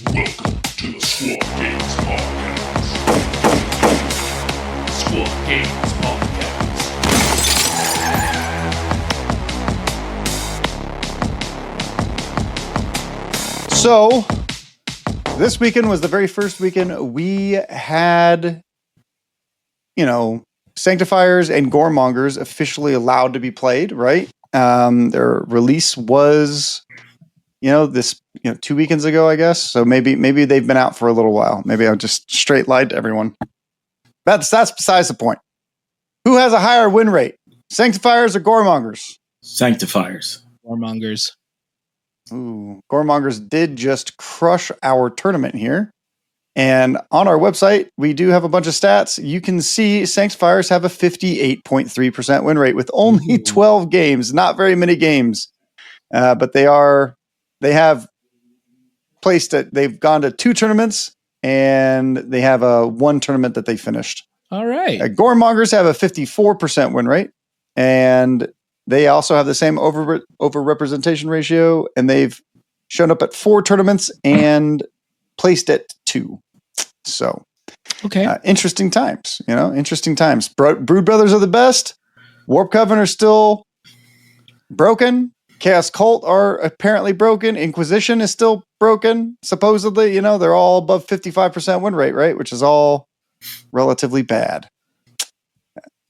Welcome to the Squad Games Podcast. Squad Games Podcast. So, this weekend was the very first weekend we had, Sanctifiers and Goremongers officially allowed to be played, right? Their release was, 2 weekends ago, I guess. So maybe they've been out for a little while. Maybe I'll just straight lied to everyone. That's besides the point. Who has a higher win rate? Sanctifiers or Goremongers? Sanctifiers. Warmongers. Ooh, Goremongers did just crush our tournament here. And on our website, we do have a bunch of stats. You can see Sanctifiers have a 58.3% win rate with only 12 games, not very many games. But they've gone to 2 tournaments and they have one tournament that they finished. All right. Goremongers have a 54% win rate, and they also have the same over representation ratio, and they've shown up at 4 tournaments and placed at 2. So, Okay. Interesting times, interesting times. Brood Brothers are the best. Warp Coven are still broken. Chaos Cult are apparently broken. Inquisition is still broken. Supposedly, they're all above 55% win rate, right? Which is all relatively bad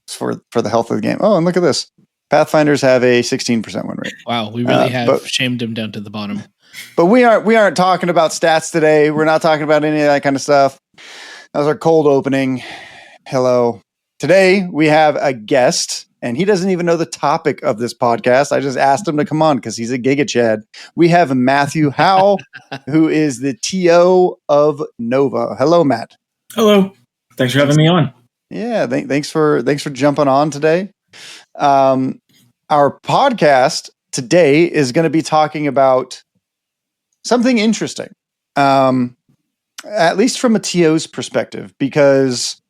for the health of the game. Oh, and look at this. Pathfinders have a 16% win rate. Wow, we really have shamed them down to the bottom. But we aren't talking about stats today. We're not talking about any of that kind of stuff. That was our cold opening. Hello. Today we have a guest, and he doesn't even know the topic of this podcast. I just asked him to come on because he's a Giga Chad. We have Matthew Howe, who is the TO of Nova. Hello, Matt. Hello. Thanks for having me on. Yeah, thanks for jumping on today. Our podcast today is going to be talking about something interesting, at least from a TO's perspective, because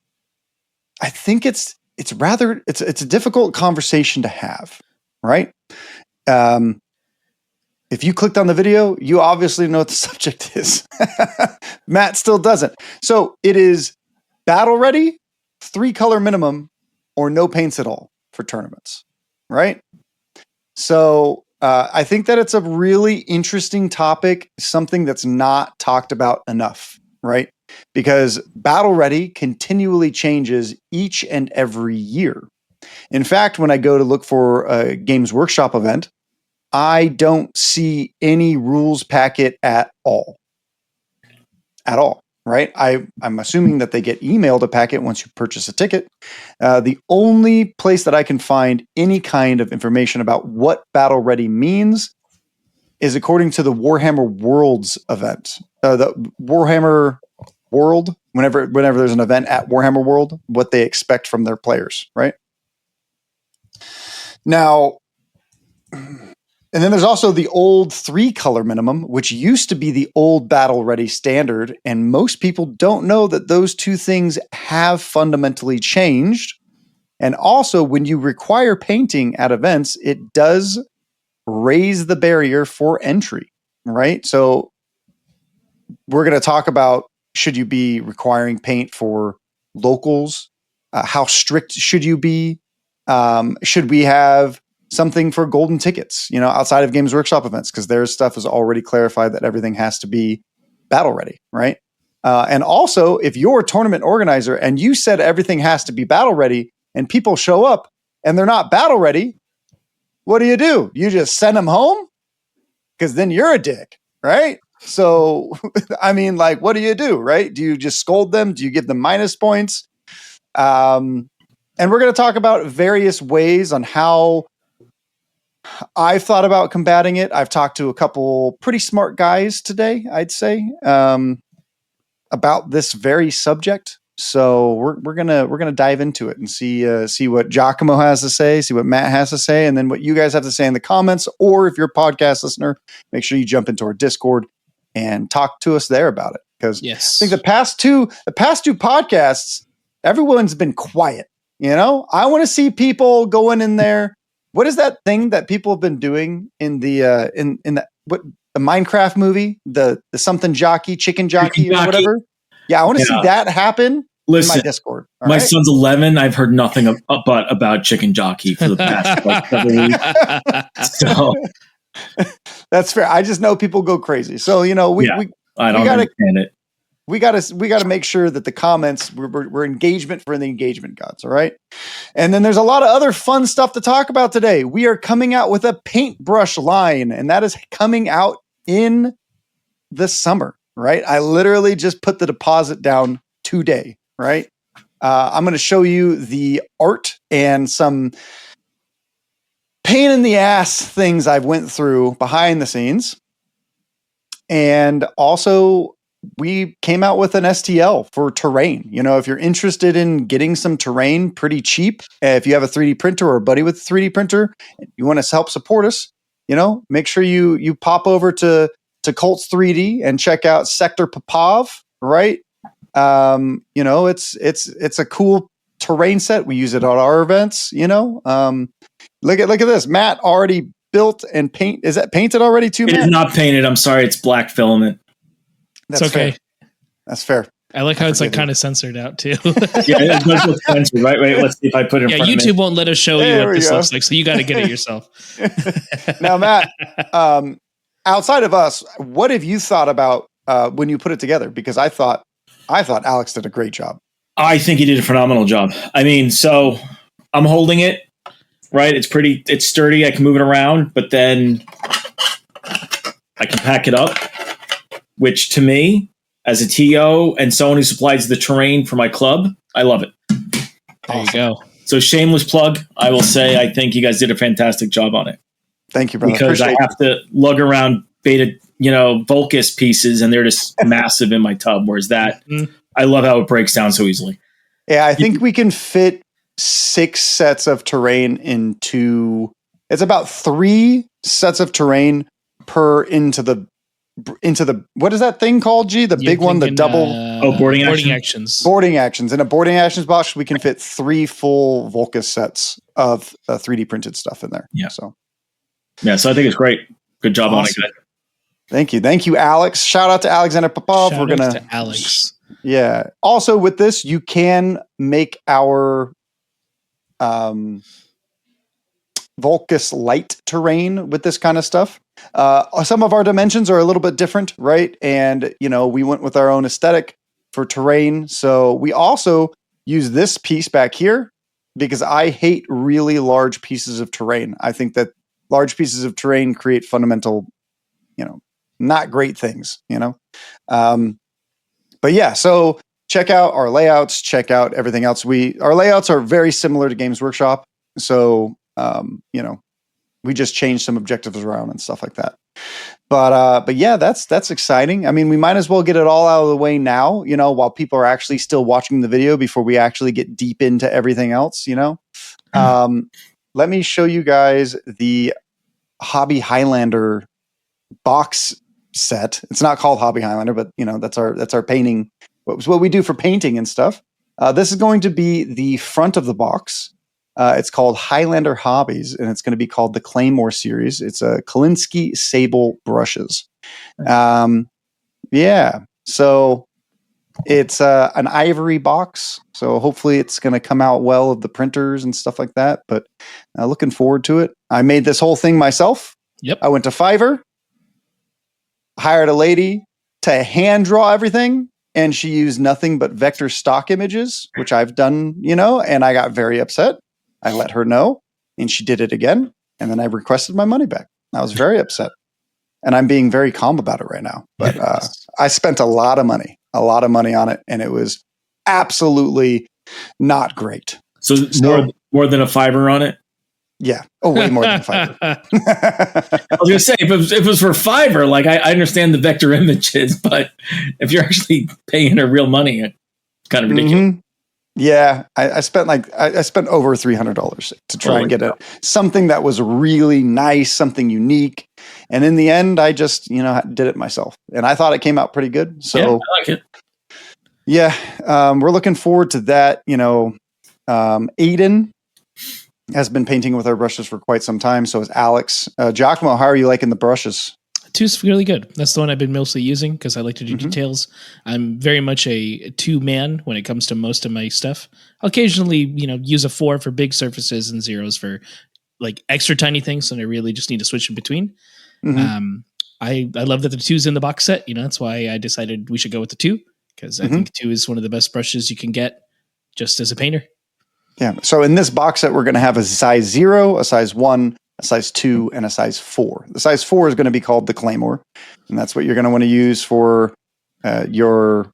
I think it's a difficult conversation to have, right? If you clicked on the video, you obviously know what the subject is. Matt still doesn't. So it is battle ready, 3 color minimum, or no paints at all for tournaments, right? So I think that it's a really interesting topic, something that's not talked about enough, right? Because battle ready continually changes each and every year. In fact, when I go to look for a Games Workshop event, I don't see any rules packet at all. At all, right? I'm assuming that they get emailed a packet once you purchase a ticket. The only place that I can find any kind of information about what battle ready means is according to the Warhammer Worlds event. The Warhammer World, whenever there's an event at Warhammer World, what they expect from their players, right? Now, and then there's also the old 3 color minimum, which used to be the old battle ready standard. And most people don't know that those 2 things have fundamentally changed. And also, when you require painting at events, it does raise the barrier for entry, right? So we're going to talk about, should you be requiring paint for locals? How strict should you be? Should we have something for golden tickets, outside of Games Workshop events, because their stuff is already clarified that everything has to be battle ready, right? And also, if you're a tournament organizer and you said everything has to be battle ready and people show up and they're not battle ready, what do? You just send them home? Because then you're a dick, right? So, I mean, what do you do, right? Do you just scold them? Do you give them minus points? And we're going to talk about various ways on how I've thought about combating it. I've talked to a couple pretty smart guys today, I'd say, about this very subject. So we're gonna dive into it and see what Giacomo has to say, see what Matt has to say, and then what you guys have to say in the comments. Or if you're a podcast listener, make sure you jump into our Discord and talk to us there about it. Because Yes. I think the past two podcasts, everyone's been quiet. I want to see people going in there. What is that thing that people have been doing in the in that, what Minecraft movie, the something jockey, chicken jockey or whatever. Yeah, I want to see that happen. Listen, in my Discord. My son's 11. I've heard nothing about chicken jockey for the past several weeks. So that's fair. I just know people go crazy. So we I don't understand it. We gotta make sure that the comments we're engagement for the engagement gods. All right. And then there's a lot of other fun stuff to talk about today. We are coming out with a paintbrush line, and that is coming out in the summer. Right. I literally just put the deposit down today. Right. I'm going to show you the art and some pain in the ass things I've went through behind the scenes. And also we came out with an STL for terrain. If you're interested in getting some terrain pretty cheap, if you have a 3D printer or a buddy with a 3D printer, you want to help support us, make sure you pop over to Colts 3D and check out Sector Popov, right? It's a cool terrain set. We use it at our events, look at this. Matt already built and paint. Is that painted already too, Matt? It is not painted. I'm sorry. It's black filament. That's okay. Fair. That's fair. I like how it's kind of censored out too. Yeah, it's censored, right? Wait, let's see if I put it in front YouTube of me. won't let us show you what this looks like, so you got to get it yourself. Now, Matt, outside of us, what have you thought about when you put it together? Because I thought Alex did a great job. I think he did a phenomenal job. I mean, so I'm holding it, right? It's sturdy. I can move it around, but then I can pack it up, which to me, as a TO and someone who supplies the terrain for my club, I love it. There you go. So shameless plug, I will say I think you guys did a fantastic job on it. Thank you, brother. Because I have to lug around beta, Vulcus pieces, and they're just massive in my tub. Whereas that, I love how it breaks down so easily. Yeah, I think we can fit 6 sets of terrain into. It's about 3 sets of terrain per into the what is that thing called? G, the big one, the double. Boarding actions. Boarding actions. In a boarding actions box, we can fit 3 full Vulcus sets of 3D printed stuff in there. Yeah. So I think it's great. Good job on it, guys. Thank you, Alex. Shout out to Alexander Popov. Shout out to Alex. Yeah. Also, with this, you can make our Vulcus light terrain with this kind of stuff. Some of our dimensions are a little bit different, right? And, we went with our own aesthetic for terrain. So we also use this piece back here because I hate really large pieces of terrain. I think that large pieces of terrain create fundamental, not great things, But yeah, so check out our layouts, check out everything else. Our layouts are very similar to Games Workshop. So, we just changed some objectives around and stuff like that. But yeah, that's exciting. I mean, we might as well get it all out of the way now, while people are actually still watching the video before we actually get deep into everything else, Let me show you guys the Hobby Highlander box set. It's not called Hobby Highlander, but that's our painting. What we do for painting and stuff. This is going to be the front of the box. It's called Highlander Hobbies, and it's going to be called the Claymore series. It's a Kolinsky Sable brushes. Yeah. So it's an ivory box. So hopefully it's going to come out well of the printers and stuff like that. But looking forward to it. I made this whole thing myself. Yep. I went to Fiverr, hired a lady to hand draw everything. And she used nothing but vector stock images, which I've done, and I got very upset. I let her know, and she did it again. And then I requested my money back. I was very upset. And I'm being very calm about it right now. But I spent a lot of money on it, and it was absolutely not great. So more than a Fiverr on it? Yeah. Oh, way more than Fiverr. I was going to say, if it was for Fiverr, like I understand the vector images, but if you're actually paying her real money, it's kind of ridiculous. Mm-hmm. Yeah. I spent I spent over $300 to try and get something that was really nice, something unique. And in the end, I just, did it myself. And I thought it came out pretty good. So yeah, I like it. Yeah. We're looking forward to that. Aiden has been painting with our brushes for quite some time. So is Alex. Giacomo, how are you liking the brushes? Two's really good. That's the one I've been mostly using because I like to do details. I'm very much a 2-man when it comes to most of my stuff. I'll occasionally, use a 4 for big surfaces and 0s for like extra tiny things, and I really just need to switch in between. I love that the 2's in the box set. That's why I decided we should go with the 2, because I think 2 is one of the best brushes you can get just as a painter. Yeah. So in this box set, we're going to have a size 0, a size 1, a size 2, and a size 4. The size 4 is going to be called the Claymore, and that's what you're going to want to use for your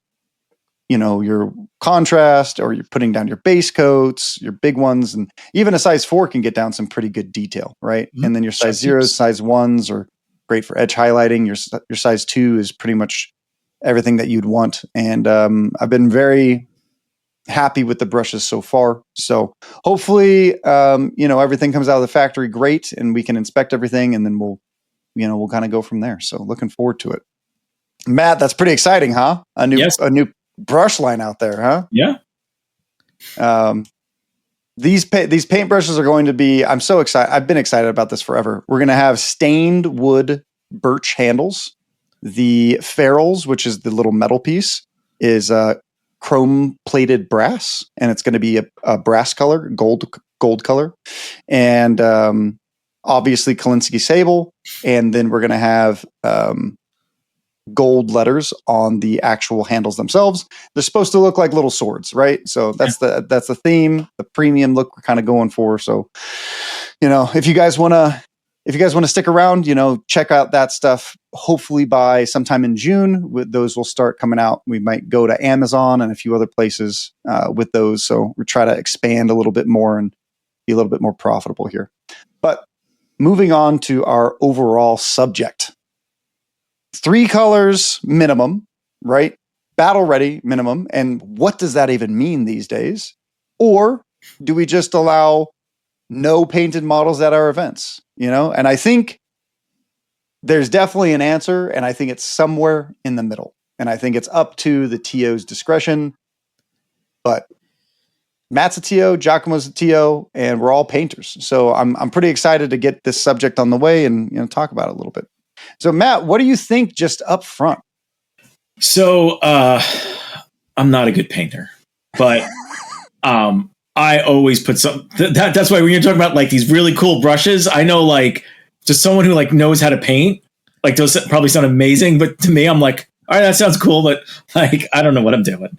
contrast, or you're putting down your base coats, your big ones, and even a size 4 can get down some pretty good detail, right? And then your size 0s, size 1s are great for edge highlighting. Your size 2 is pretty much everything that you'd want, and I've been very happy with the brushes so far. So hopefully, everything comes out of the factory great, and we can inspect everything, and then we'll kind of go from there. So looking forward to it. Matt, that's pretty exciting, huh? A new brush line out there, huh? Yeah. These paint brushes are going to be, I'm so excited. I've been excited about this forever. We're going to have stained wood birch handles. The ferrules, which is the little metal piece, is chrome plated brass, and it's going to be a brass color, gold color, and obviously Kolinsky sable, and then we're going to have gold letters on the actual handles themselves. They're supposed to look like little swords, right? So that's the theme, the premium look we're kind of going for. So if you guys want to stick around, check out that stuff. Hopefully by sometime in June, those will start coming out. We might go to Amazon and a few other places with those. So we try to expand a little bit more and be a little bit more profitable here. But moving on to our overall subject. 3 colors minimum, right? Battle ready minimum. And what does that even mean these days? Or do we just allow no painted models at our events? And I think there's definitely an answer, and I think it's somewhere in the middle. And I think it's up to the TO's discretion. But Matt's a TO, Giacomo's a TO, and we're all painters. So I'm pretty excited to get this subject on the way and talk about it a little bit. So Matt, what do you think just up front? So I'm not a good painter, but I always put some. That's why when you're talking about like these really cool brushes, I know like just someone who like knows how to paint, like those probably sound amazing, but to me, I'm like, all right, that sounds cool, but like I don't know what I'm doing.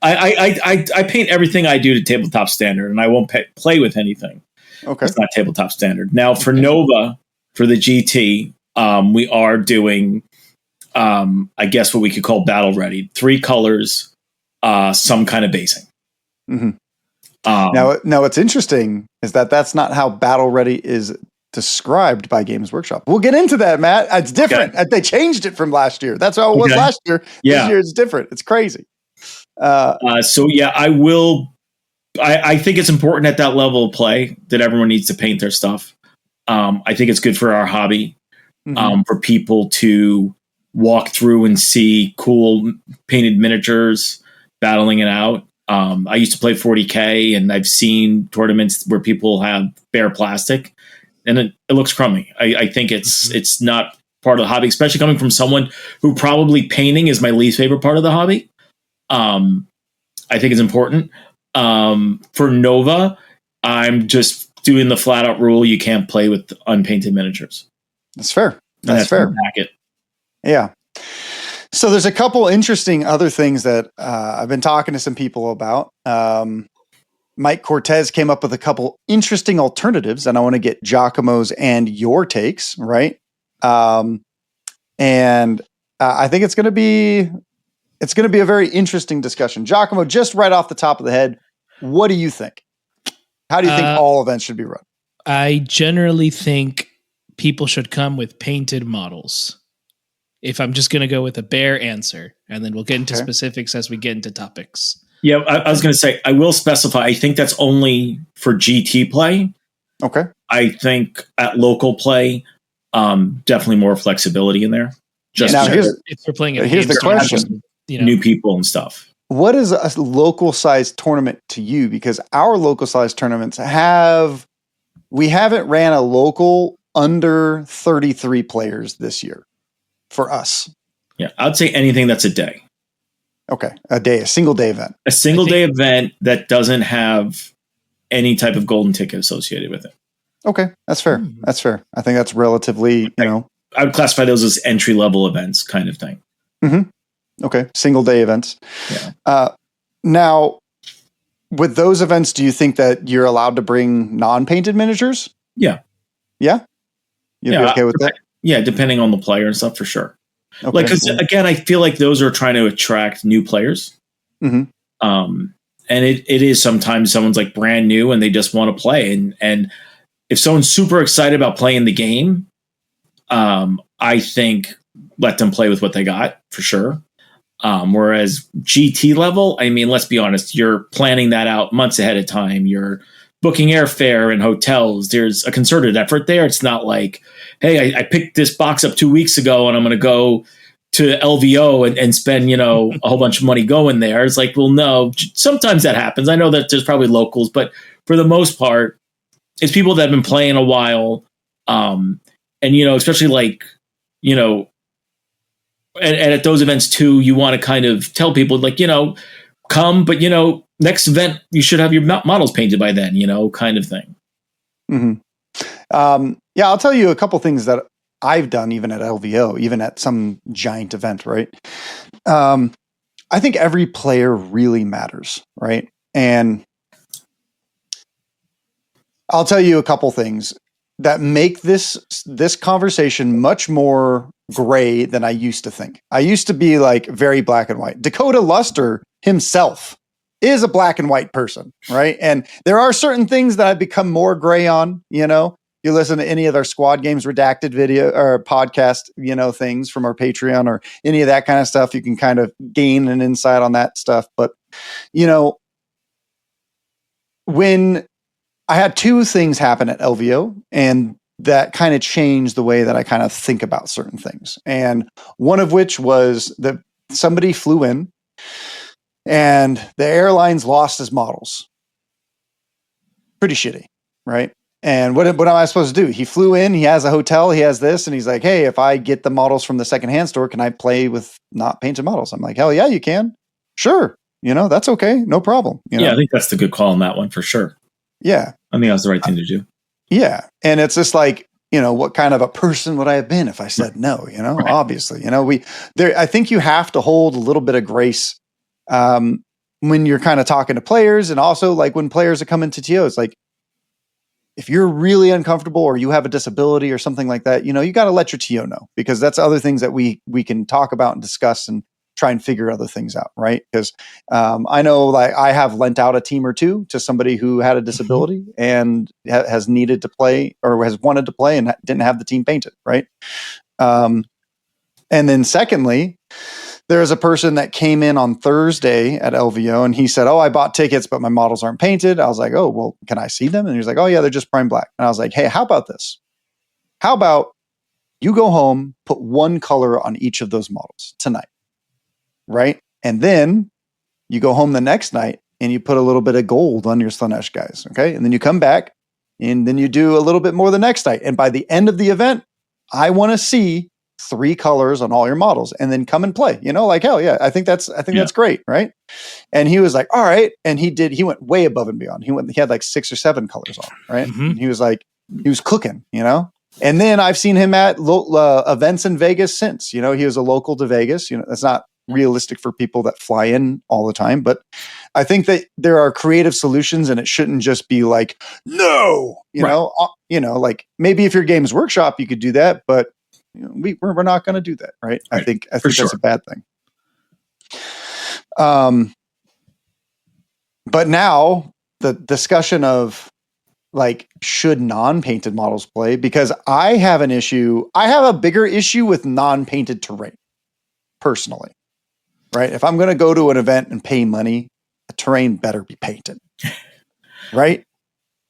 I paint everything I do to tabletop standard, and I won't play with anything. Okay, it's not tabletop standard. Now for Nova, for the GT, we are doing, I guess what we could call battle ready. 3 colors, some kind of basing. Mm-hmm. Now, what's interesting is that that's not how battle ready is described by Games Workshop. We'll get into that, Matt. It's different. Okay. They changed it from last year. That's how it was last year. Yeah. This year it's different. It's crazy. So yeah, I will. I think it's important at that level of play that everyone needs to paint their stuff. I think it's good for our hobby, for people to walk through and see cool painted miniatures battling it out. I used to play 40K, and I've seen tournaments where people have bare plastic, and it looks crummy. I think it's not part of the hobby, especially coming from someone who probably painting is my least favorite part of the hobby. I think it's important. For Nova, I'm just doing the flat out rule: you can't play with unpainted miniatures. That's fair. That's fair. Packet. Yeah. So there's a couple interesting other things that I've been talking to some people about. Mike Cortez came up with a couple interesting alternatives, and I want to get Giacomo's and your takes, right? And I think it's going to be a very interesting discussion. Giacomo, just right off the top of the head, what do you think? How do you think all events should be run? I generally think people should come with painted models. If I'm just going to go with a bare answer, and then we'll get into specifics as we get into topics. Yeah, I was going to say, I will specify, I think that's only for GT play. Okay. I think at local play, definitely more flexibility in there. Just now, if we're playing here's the question. New people and stuff. What is a local size tournament to you? Because our local size tournaments we haven't ran a local under 33 players this year for us. Yeah, I'd say anything that's a day. Okay, a single day event. A single day event that doesn't have any type of golden ticket associated with it. Okay, that's fair. That's fair. I think that's relatively, I would classify those as entry level events kind of thing. Okay, single day events. Yeah. Now, with those events, do you think that you're allowed to bring non-painted miniatures? Yeah. Yeah? You'd be okay with that? Yeah, depending on the player and stuff for sure. Okay. Like, cause again, I feel like those are trying to attract new players. And it is sometimes someone's like brand new and they just want to play. And if someone's super excited about playing the game, I think let them play with what they got for sure. Whereas GT level, I mean, let's be honest, you're planning that out months ahead of time. You're booking airfare and hotels. There's a concerted effort there. It's not like, hey, I picked this box up 2 weeks ago and I'm going to go to LVO and spend, a whole bunch of money going there. It's like, well, no, sometimes that happens. I know that there's probably locals, but for the most part, it's people that have been playing a while. And, especially like, and at those events too, you want to kind of tell people like, come, but next event, you should have your models painted by then, kind of thing. Yeah, I'll tell you a couple things that I've done even at LVO, even at some giant event, right? I think every player really matters, right? And I'll tell you a couple things that make this conversation much more gray than I used to think. I used to be like very black and white. Dakotah Luster himself is a black and white person, right? And there are certain things that I've become more gray on, You listen to any of our Squad Games Redacted video or podcast, things from our Patreon or any of that kind of stuff, you can kind of gain an insight on that stuff. But, when I had two things happen at LVO and that kind of changed the way that I kind of think about certain things. And one of which was that somebody flew in and the airlines lost his models. Pretty shitty, right? And what am I supposed to do? He flew in, he has a hotel, he has this, and he's like, hey, if I get the models from the secondhand store, can I play with not painted models? I'm like, hell yeah, you can. Sure. That's okay. No problem. Yeah, I think that's the good call on that one for sure. Yeah. I think that's the right thing to do. Yeah. And it's just like, what kind of a person would I have been if I said no, right. Obviously, I think you have to hold a little bit of grace when you're kind of talking to players, and also like when players are coming to TOs, like if you're really uncomfortable or you have a disability or something like that, you got to let your TO know, because that's other things that we can talk about and discuss and try and figure other things out, right? Because I know, like, I have lent out a team or two to somebody who had a disability and has needed to play or has wanted to play and didn't have the team painted, right? And then secondly, there's a person that came in on Thursday at LVO and he said, oh, I bought tickets, but my models aren't painted. I was like, oh, well, can I see them? And he was like, oh yeah, they're just prime black. And I was like, hey, how about this? How about you go home, put one color on each of those models tonight, right? And then you go home the next night and you put a little bit of gold on your Slanesh guys, okay? And then you come back and then you do a little bit more the next night. And by the end of the event, I want to see 3 colors on all your models and then come and play, like, hell yeah, I think that's great. Right. And he was like, all right. And he went way above and beyond. He had like 6 or 7 colors on. Right. And he was like, he was cooking, and then I've seen him at events in Vegas since, he was a local to Vegas, that's not realistic for people that fly in all the time. But I think that there are creative solutions and it shouldn't just be like, no, like maybe if your Games Workshop, you could do that, but we're not going to do that, right? I think sure. That's a bad thing. But now the discussion of like, should non-painted models play? Because I have a bigger issue with non-painted terrain, personally, right? If I'm going to go to an event and pay money, the terrain better be painted, right?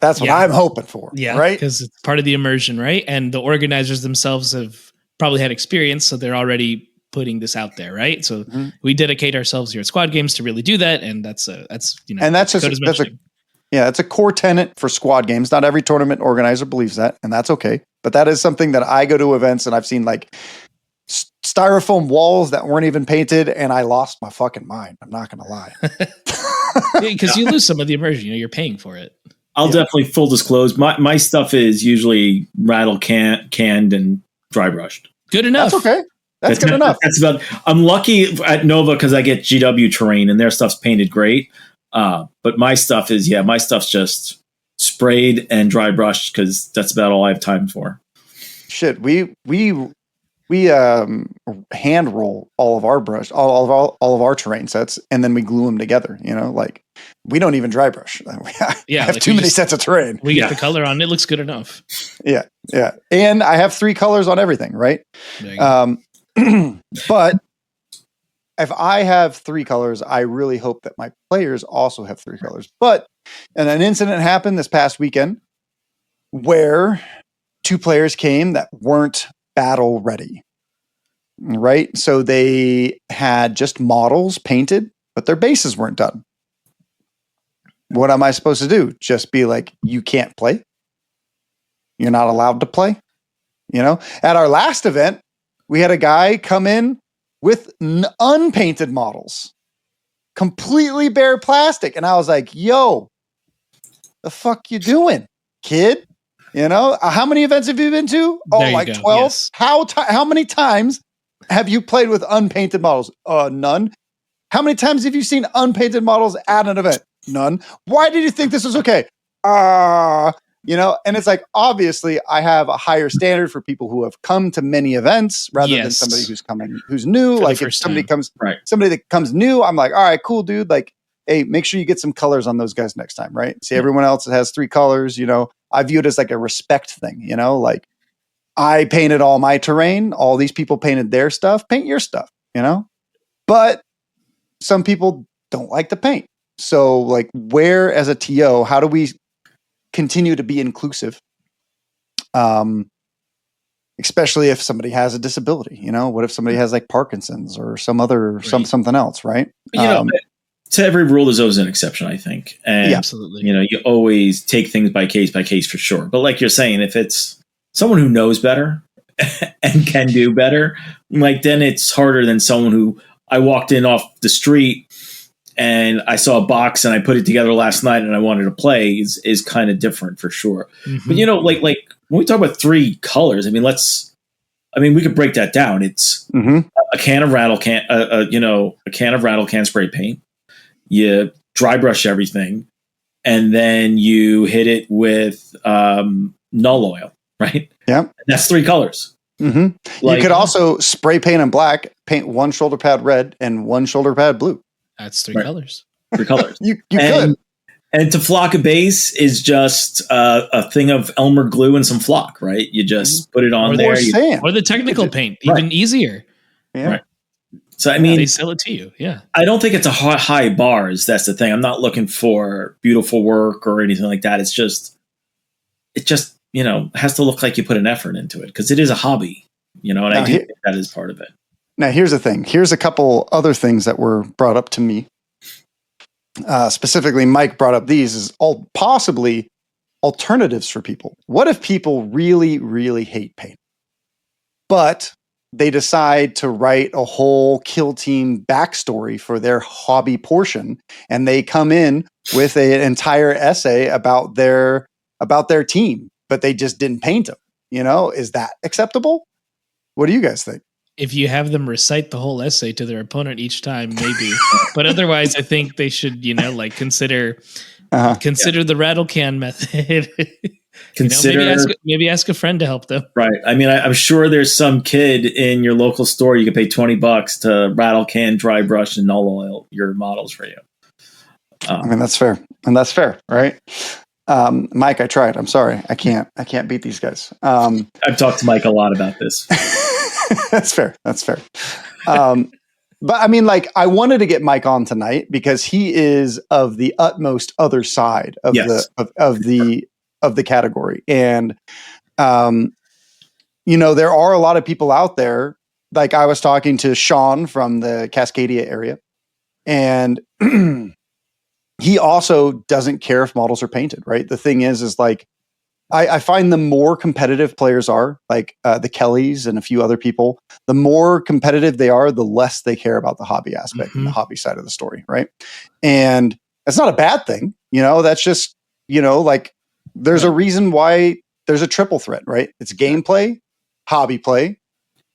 That's what I'm hoping for. Yeah. Right. Because it's part of the immersion, right? And the organizers themselves have probably had experience, so they're already putting this out there, right? So we dedicate ourselves here at Squad Games to really do that, and that's Yeah, it's a core tenet for squad games. Not every tournament organizer believes that, and that's okay. But that is something that I go to events and I've seen like styrofoam walls that weren't even painted, and I lost my fucking mind. I'm not gonna lie. Because you lose some of the immersion. You're paying for it. I'll definitely full disclose. My stuff is usually rattle canned and dry brushed. Good enough. That's okay. That's good enough. That's about. I'm lucky at Nova because I get GW terrain and their stuff's painted great. But my stuff's just sprayed and dry brushed because that's about all I have time for. Shit, we hand roll all of our all of our terrain sets, and then we glue them together. Like we don't even dry brush. I have too many sets of terrain. We get the color on it. Looks good enough. Yeah, and I have 3 colors on everything, right? But if I have 3 colors, I really hope that my players also have 3 colors. But and an incident happened this past weekend where 2 players came that weren't battle ready. Right? So they had just models painted, but their bases weren't done. What am I supposed to do? Just be like, you can't play? You're not allowed to play? At our last event, we had a guy come in with unpainted models, completely bare plastic. And I was like, yo, the fuck you doing, kid? How many events have you been to? Oh, like 12? Yes. How many times have you played with unpainted models? None. How many times have you seen unpainted models at an event? None. Why did you think this was okay? And it's like, obviously I have a higher standard for people who have come to many events rather than somebody who's new. Like if somebody that comes new, I'm like, all right, cool, dude. Like, hey, make sure you get some colors on those guys next time. Right. See, everyone else that has 3 colors, I view it as like a respect thing, like I painted all my terrain. All these people painted their stuff. Paint your stuff, but some people don't like to paint. So like where as a TO, how do we continue to be inclusive? Especially if somebody has a disability, what if somebody has like Parkinson's or some other, something else, right? To every rule, there's always an exception, I think. And, absolutely. You always take things by case for sure. But like you're saying, if it's someone who knows better and can do better, like then it's harder than someone who I walked in off the street and I saw a box and I put it together last night and I wanted to play is kind of different for sure. Mm-hmm. But like when we talk about 3 colors, we could break that down. It's a can of rattle can, a can of rattle can spray paint. You dry brush everything, and then you hit it with null oil, right? Yeah, and that's 3 colors. Mm-hmm. You could also spray paint in black, paint 1 shoulder pad red and 1 shoulder pad blue. That's 3 colors. 3 colors. you could. And to flock a base is just a thing of Elmer glue and some flock, right? You just put it on there. Or the technical paint, even easier. Yeah. Right. So, they sell it to you. Yeah. I don't think it's a high bars. That's the thing. I'm not looking for beautiful work or anything like that. It just, has to look like you put an effort into it because it is a hobby, and I do think that is part of it. Now, here's the thing. Here's a couple other things that were brought up to me. Specifically, Mike brought up these as all possibly alternatives for people. What if people really, really hate paint, but they decide to write a whole kill team backstory for their hobby portion, and they come in with an entire essay about their team, but they just didn't paint them? Is that acceptable? What do you guys think? If you have them recite the whole essay to their opponent each time, maybe. But otherwise, I think they should, consider the rattle can method. Maybe ask a friend to help them. Right. I'm sure there's some kid in your local store you can pay $20 to rattle can, dry brush, and null oil your models for you. That's fair, and that's fair, right? Mike, I tried. I'm sorry, I can't beat these guys. I've talked to Mike a lot about this. That's fair. But I wanted to get Mike on tonight because he is of the utmost other side of the category. And, there are a lot of people out there. Like I was talking to Sean from the Cascadia area, and he also doesn't care if models are painted, right? The thing is like, I find the more competitive players are, like the Kellys and a few other people, the more competitive they are, the less they care about the hobby aspect and the hobby side of the story, right? And that's not a bad thing, that's just, like there's a reason why there's a triple threat, right? It's gameplay, hobby play,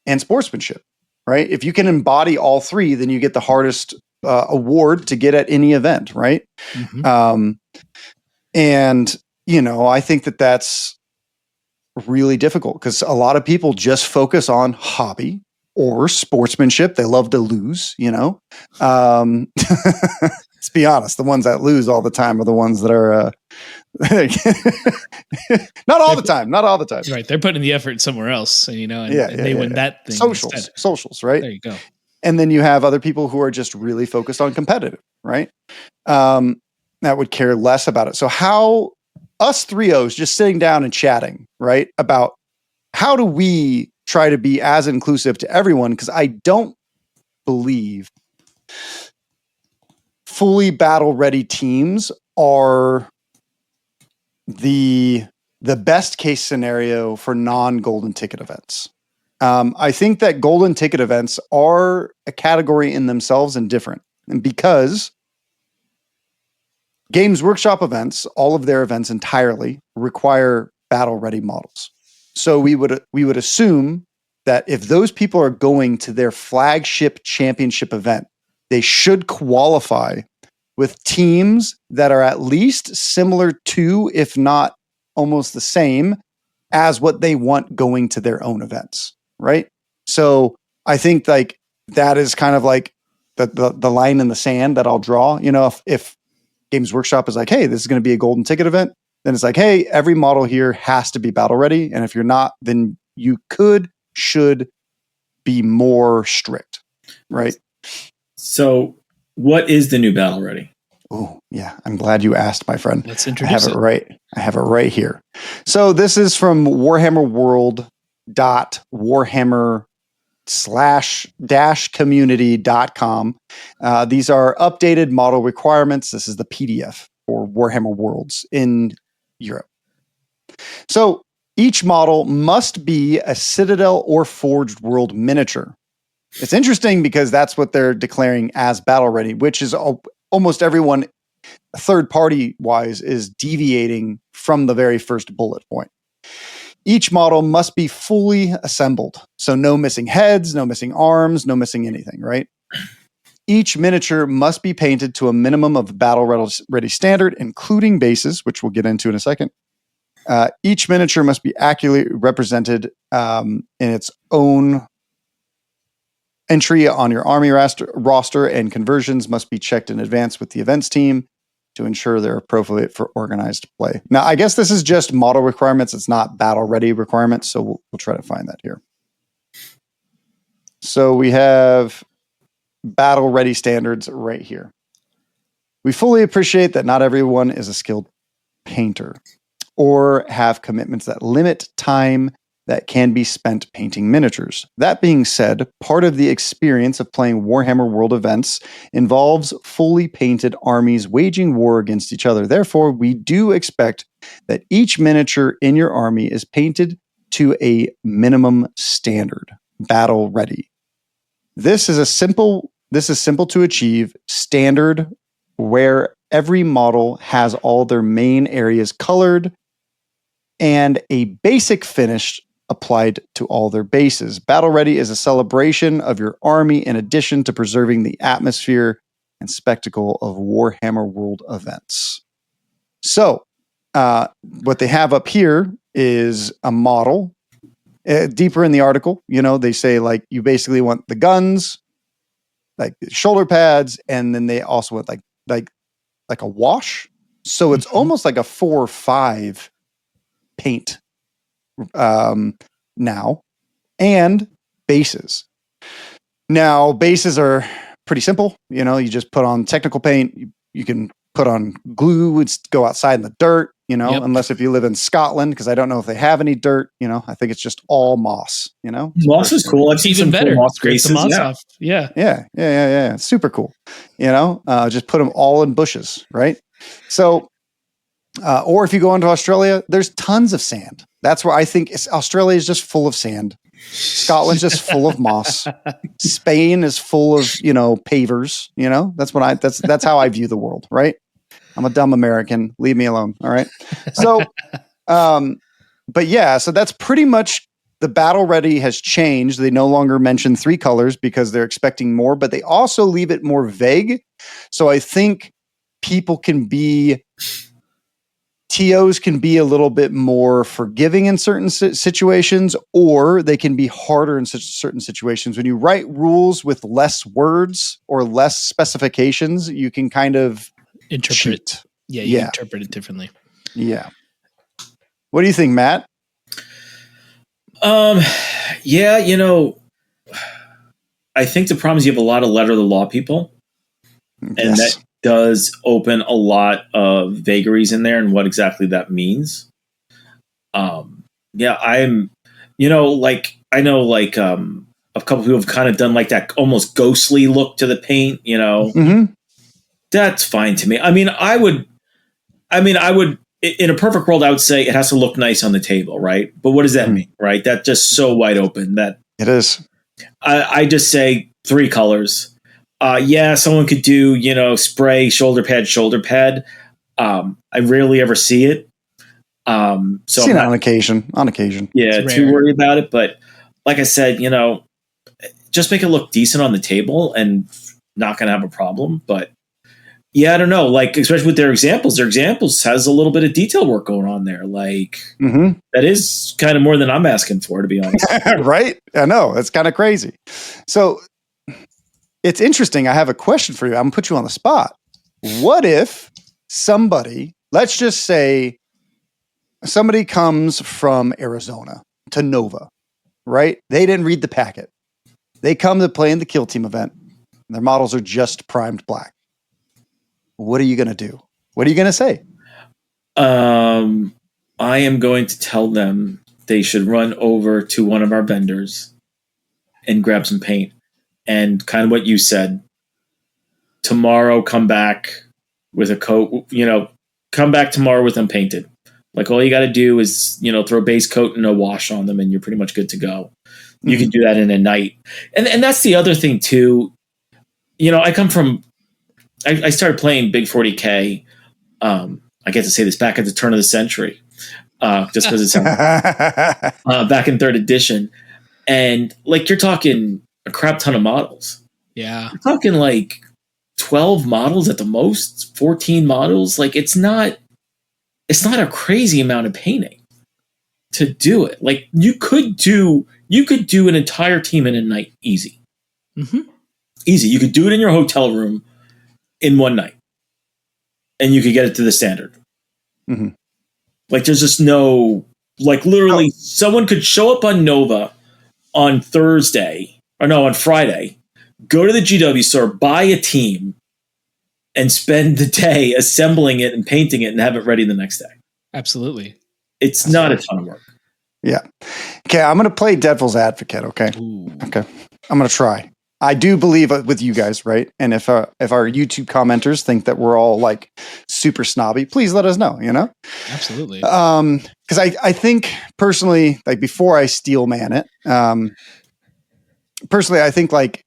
and sportsmanship, right? If you can embody all three, then you get the hardest award to get at any event, right? And I think that that's really difficult because a lot of people just focus on hobby or sportsmanship. They love to lose, let's be honest. The ones that lose all the time are the ones that are not all the time. Right. They're putting the effort somewhere else, and they win that thing. Socials, right? There you go. And then you have other people who are just really focused on competitive, right? That would care less about it. So how us 3Os just sitting down and chatting, right? About how do we try to be as inclusive to everyone? Because I don't believe fully battle ready teams are the best case scenario for non-golden ticket events. I think that golden ticket events are a category in themselves and different. And because Games Workshop events, all of their events entirely require battle ready models. So we would assume that if those people are going to their flagship championship event, they should qualify with teams that are at least similar to, if not almost the same, as what they want going to their own events, right? So I think like that is kind of like the line in the sand that I'll draw. If Games Workshop is like, hey, this is going to be a golden ticket event, then it's like, hey, every model here has to be battle ready. And if you're not, then you should be more strict, right? So what is the new battle ready? Oh, yeah. I'm glad you asked, my friend. Let's introduce it. I have it right here. So this is from warhammerworld.warhammer/community.com. These are updated model requirements. This is the PDF for Warhammer Worlds in Europe. So each model must be a Citadel or Forged World miniature. It's interesting because that's what they're declaring as battle ready, which is almost everyone third party wise is deviating from the very first bullet point. Each model must be fully assembled. So no missing heads, no missing arms, no missing anything, right? Each miniature must be painted to a minimum of battle ready standard, including bases, which we'll get into in a second. Each miniature must be accurately represented in its own entry on your army roster, and conversions must be checked in advance with the events team to ensure they're appropriate for organized play. Now, I guess this is just model requirements. It's not battle ready requirements. So we'll try to find that here. So we have battle ready standards right here. We fully appreciate that not everyone is a skilled painter or have commitments that limit time that can be spent painting miniatures. That being said, part of the experience of playing Warhammer World events involves fully painted armies waging war against each other. Therefore, we do expect that each miniature in your army is painted to a minimum standard, battle ready. This is simple to achieve standard where every model has all their main areas colored and a basic finish applied to all their bases. Battle Ready is a celebration of your army in addition to preserving the atmosphere and spectacle of Warhammer World events. So, what they have up here is a model. Deeper in the article, they say like you basically want the guns, like shoulder pads, and then they also want like a wash. So it's almost like a 4 or 5 paint now, and bases. Now, bases are pretty simple. You just put on technical paint. You can put on glue and go outside in the dirt. Yep. unless if you live in Scotland, because I don't know if they have any dirt. I think it's just all moss. Moss is cool. I've It's seen even some better. cool moss Scrape the bases. moss Yeah. off. Yeah. Yeah. Super cool. Just put them all in bushes, right? So, or if you go into Australia, there's tons of sand. That's where I think Australia is just full of sand. Scotland's just full of moss. Spain is full of, pavers. That's how I view the world, right? I'm a dumb American. Leave me alone. All right. So, but yeah, so that's pretty much the battle ready has changed. They no longer mention 3 colors because they're expecting more, but they also leave it more vague. So I think people TOs can be a little bit more forgiving in certain situations, or they can be harder in certain situations. When you write rules with less words or less specifications, you can kind of Interpret. cheat. Yeah, you interpret it differently. Yeah. What do you think, Matt? Yeah, I think the problem is you have a lot of letter of the law people, and that does open a lot of vagaries in there and what exactly that means. Yeah, I know a couple people have kind of done like that almost ghostly look to the paint, Mm-hmm. That's fine to me. I would in a perfect world, I would say it has to look nice on the table, right? But what does that mean, right? That's just so wide open that it is. I just say 3 colors. Yeah, someone could do, spray, shoulder pad. I rarely ever see it. So seen it on occasion. Yeah, too worried about it. But like I said, just make it look decent on the table and not going to have a problem. But yeah, I don't know. Like, especially with their examples has a little bit of detail work going on there. Like, that is kind of more than I'm asking for, to be honest. Right? I know. It's kind of crazy. So it's interesting. I have a question for you. I'm going to put you on the spot. What if somebody, let's just say somebody comes from Arizona to Nova, right? They didn't read the packet. They come to play in the Kill Team event. And their models are just primed black. What are you going to do? What are you going to say? I am going to tell them they should run over to one of our vendors and grab some paint. And kind of what you said, tomorrow come back with a coat, come back tomorrow with Unpainted. Like, all you got to do is, throw a base coat and a wash on them and you're pretty much good to go. You can do that in a night. And that's the other thing too. I started playing Big 40K. I get to say this back at the turn of the century, just because it's back in 3rd edition. And like, you're talking a crap ton of models. Yeah. You're talking like 12 models at the most, 14 models. Like, it's not a crazy amount of painting to do it. Like, you could do an entire team in a night. Easy. Mm-hmm. Easy. You could do it in your hotel room in one night, and you could get it to the standard. Mm-hmm. Like, there's just no, like, literally someone could show up on Nova on on Friday, go to the GW store, buy a team, and spend the day assembling it and painting it and have it ready the next day. Absolutely. It's not a ton of work. Yeah. Okay, I'm going to play devil's advocate, okay? Ooh. Okay. I'm going to try. I do believe with you guys, right? And if our YouTube commenters think that we're all like super snobby, please let us know, Absolutely. Because I think personally, like, before I steel man it, personally, I think like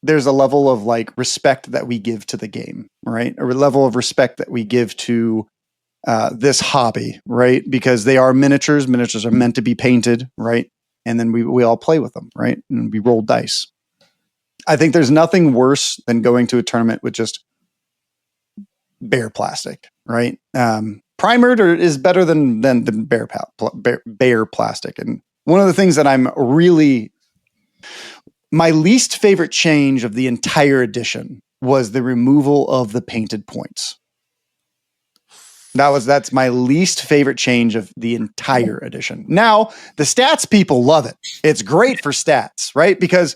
there's a level of like respect that we give to the game, right? Or a level of respect that we give to this hobby, right? Because they are miniatures. Miniatures are meant to be painted, right? And then we all play with them, right? And we roll dice. I think there's nothing worse than going to a tournament with just bare plastic, right? Primered is better than bare plastic. And one of the things that my least favorite change of the entire edition was the removal of the painted points. That's my least favorite change of the entire edition. Now, the stats people love it. It's great for stats, right? Because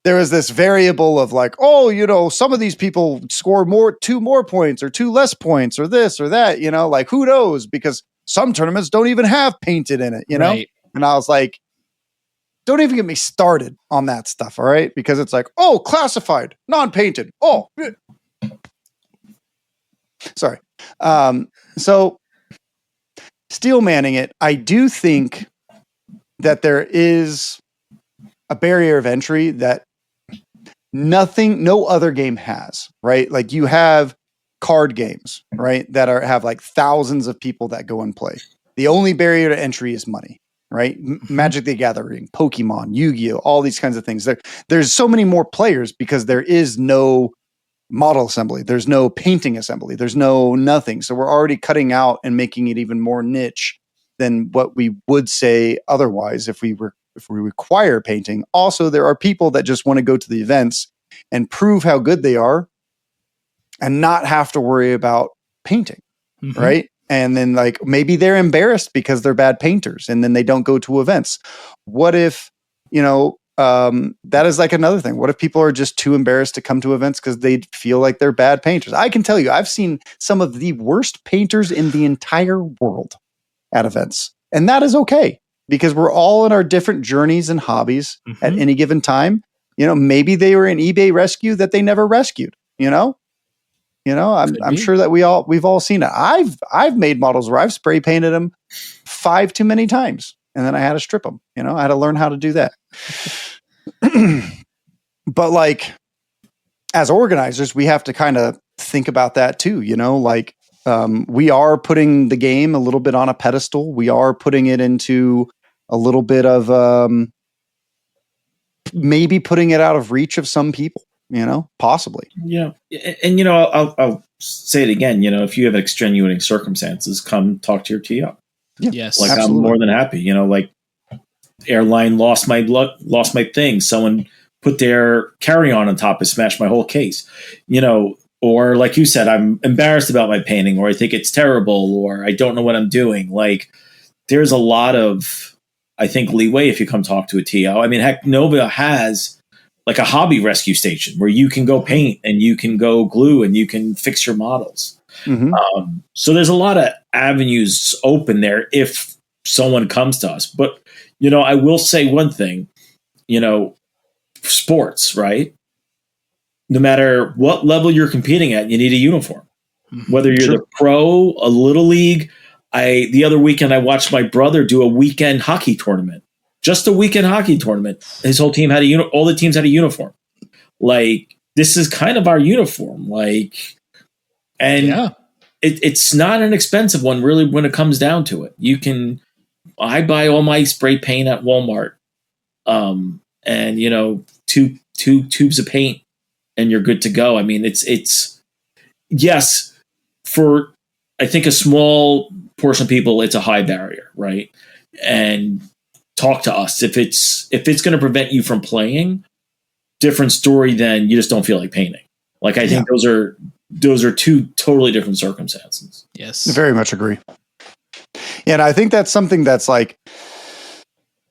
there is this variable of like, some of these people score 2 more points or 2 less points or this or that, like, who knows? Because some tournaments don't even have painted in it, you know? Right. And I was like, don't even get me started on that stuff. All right. Because it's like, oh, classified, non-painted. Oh, sorry. So steel manning it, I do think that there is a barrier of entry that no other game has, right? Like you have card games, right? That have like thousands of people that go and play. The only barrier to entry is money, right? Magic the Gathering, Pokemon, Yu-Gi-Oh, all these kinds of things. There's so many more players because there is no model assembly. There's no painting assembly. There's no nothing. So we're already cutting out and making it even more niche than what we would say otherwise if we require painting. Also, there are people that just want to go to the events and prove how good they are and not have to worry about painting, right? And then like maybe they're embarrassed because they're bad painters and then they don't go to events. What if, that is like another thing. What if people are just too embarrassed to come to events because they feel like they're bad painters? I can tell you, I've seen some of the worst painters in the entire world at events. And that is okay because we're all in our different journeys and hobbies at any given time. Maybe they were an eBay rescue that they never rescued, I'm sure that we've all seen it. I've made models where I've spray painted them 5 too many times and then I had to strip them, I had to learn how to do that. But like as organizers, we have to kind of think about that too, we are putting the game a little bit on a pedestal. We are putting it into a little bit of maybe putting it out of reach of some people, possibly. Yeah. And, I'll say it again, if you have extenuating circumstances, come talk to your TO. Yeah, yes. Like absolutely. I'm more than happy, like airline lost my thing. Someone put their carry-on top and smashed my whole case, or like you said, I'm embarrassed about my painting, or I think it's terrible, or I don't know what I'm doing. Like there's a lot of, I think, leeway if you come talk to a TO. I mean, heck, Nova has like a hobby rescue station where you can go paint and you can go glue and you can fix your models. So there's a lot of avenues open there if someone comes to us. But, I will say one thing, sports, right? No matter what level you're competing at, you need a uniform. Whether you're the pro, a little league. The other weekend, I watched my brother do a weekend hockey tournament. Just a weekend hockey tournament. His whole team had all the teams had a uniform. Like, this is kind of our uniform. Like, and it's not an expensive one, really, when it comes down to it. I buy all my spray paint at Walmart. And, two tubes of paint and you're good to go. I mean, it's yes, for I think a small portion of people, it's a high barrier, right? And talk to us if it's going to prevent you from playing. Different story than you just don't feel like painting. Like I think those are two totally different circumstances. Yes, I very much agree. And I think that's something that's like,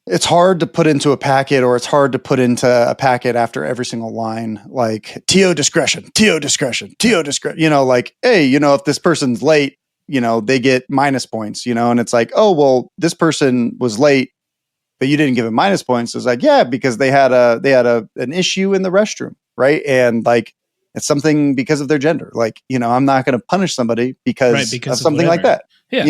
it's hard to put into a packet, or it's hard to put into a packet after every single line, like TO discretion, TO discretion, TO discretion, like, hey, if this person's late, they get minus points, and it's like, oh, well, this person was late, but you didn't give them minus points. It's like, yeah, because they had an issue in the restroom. Right. And like, it's something because of their gender. Like, I'm not going to punish somebody because of something like that. Yeah.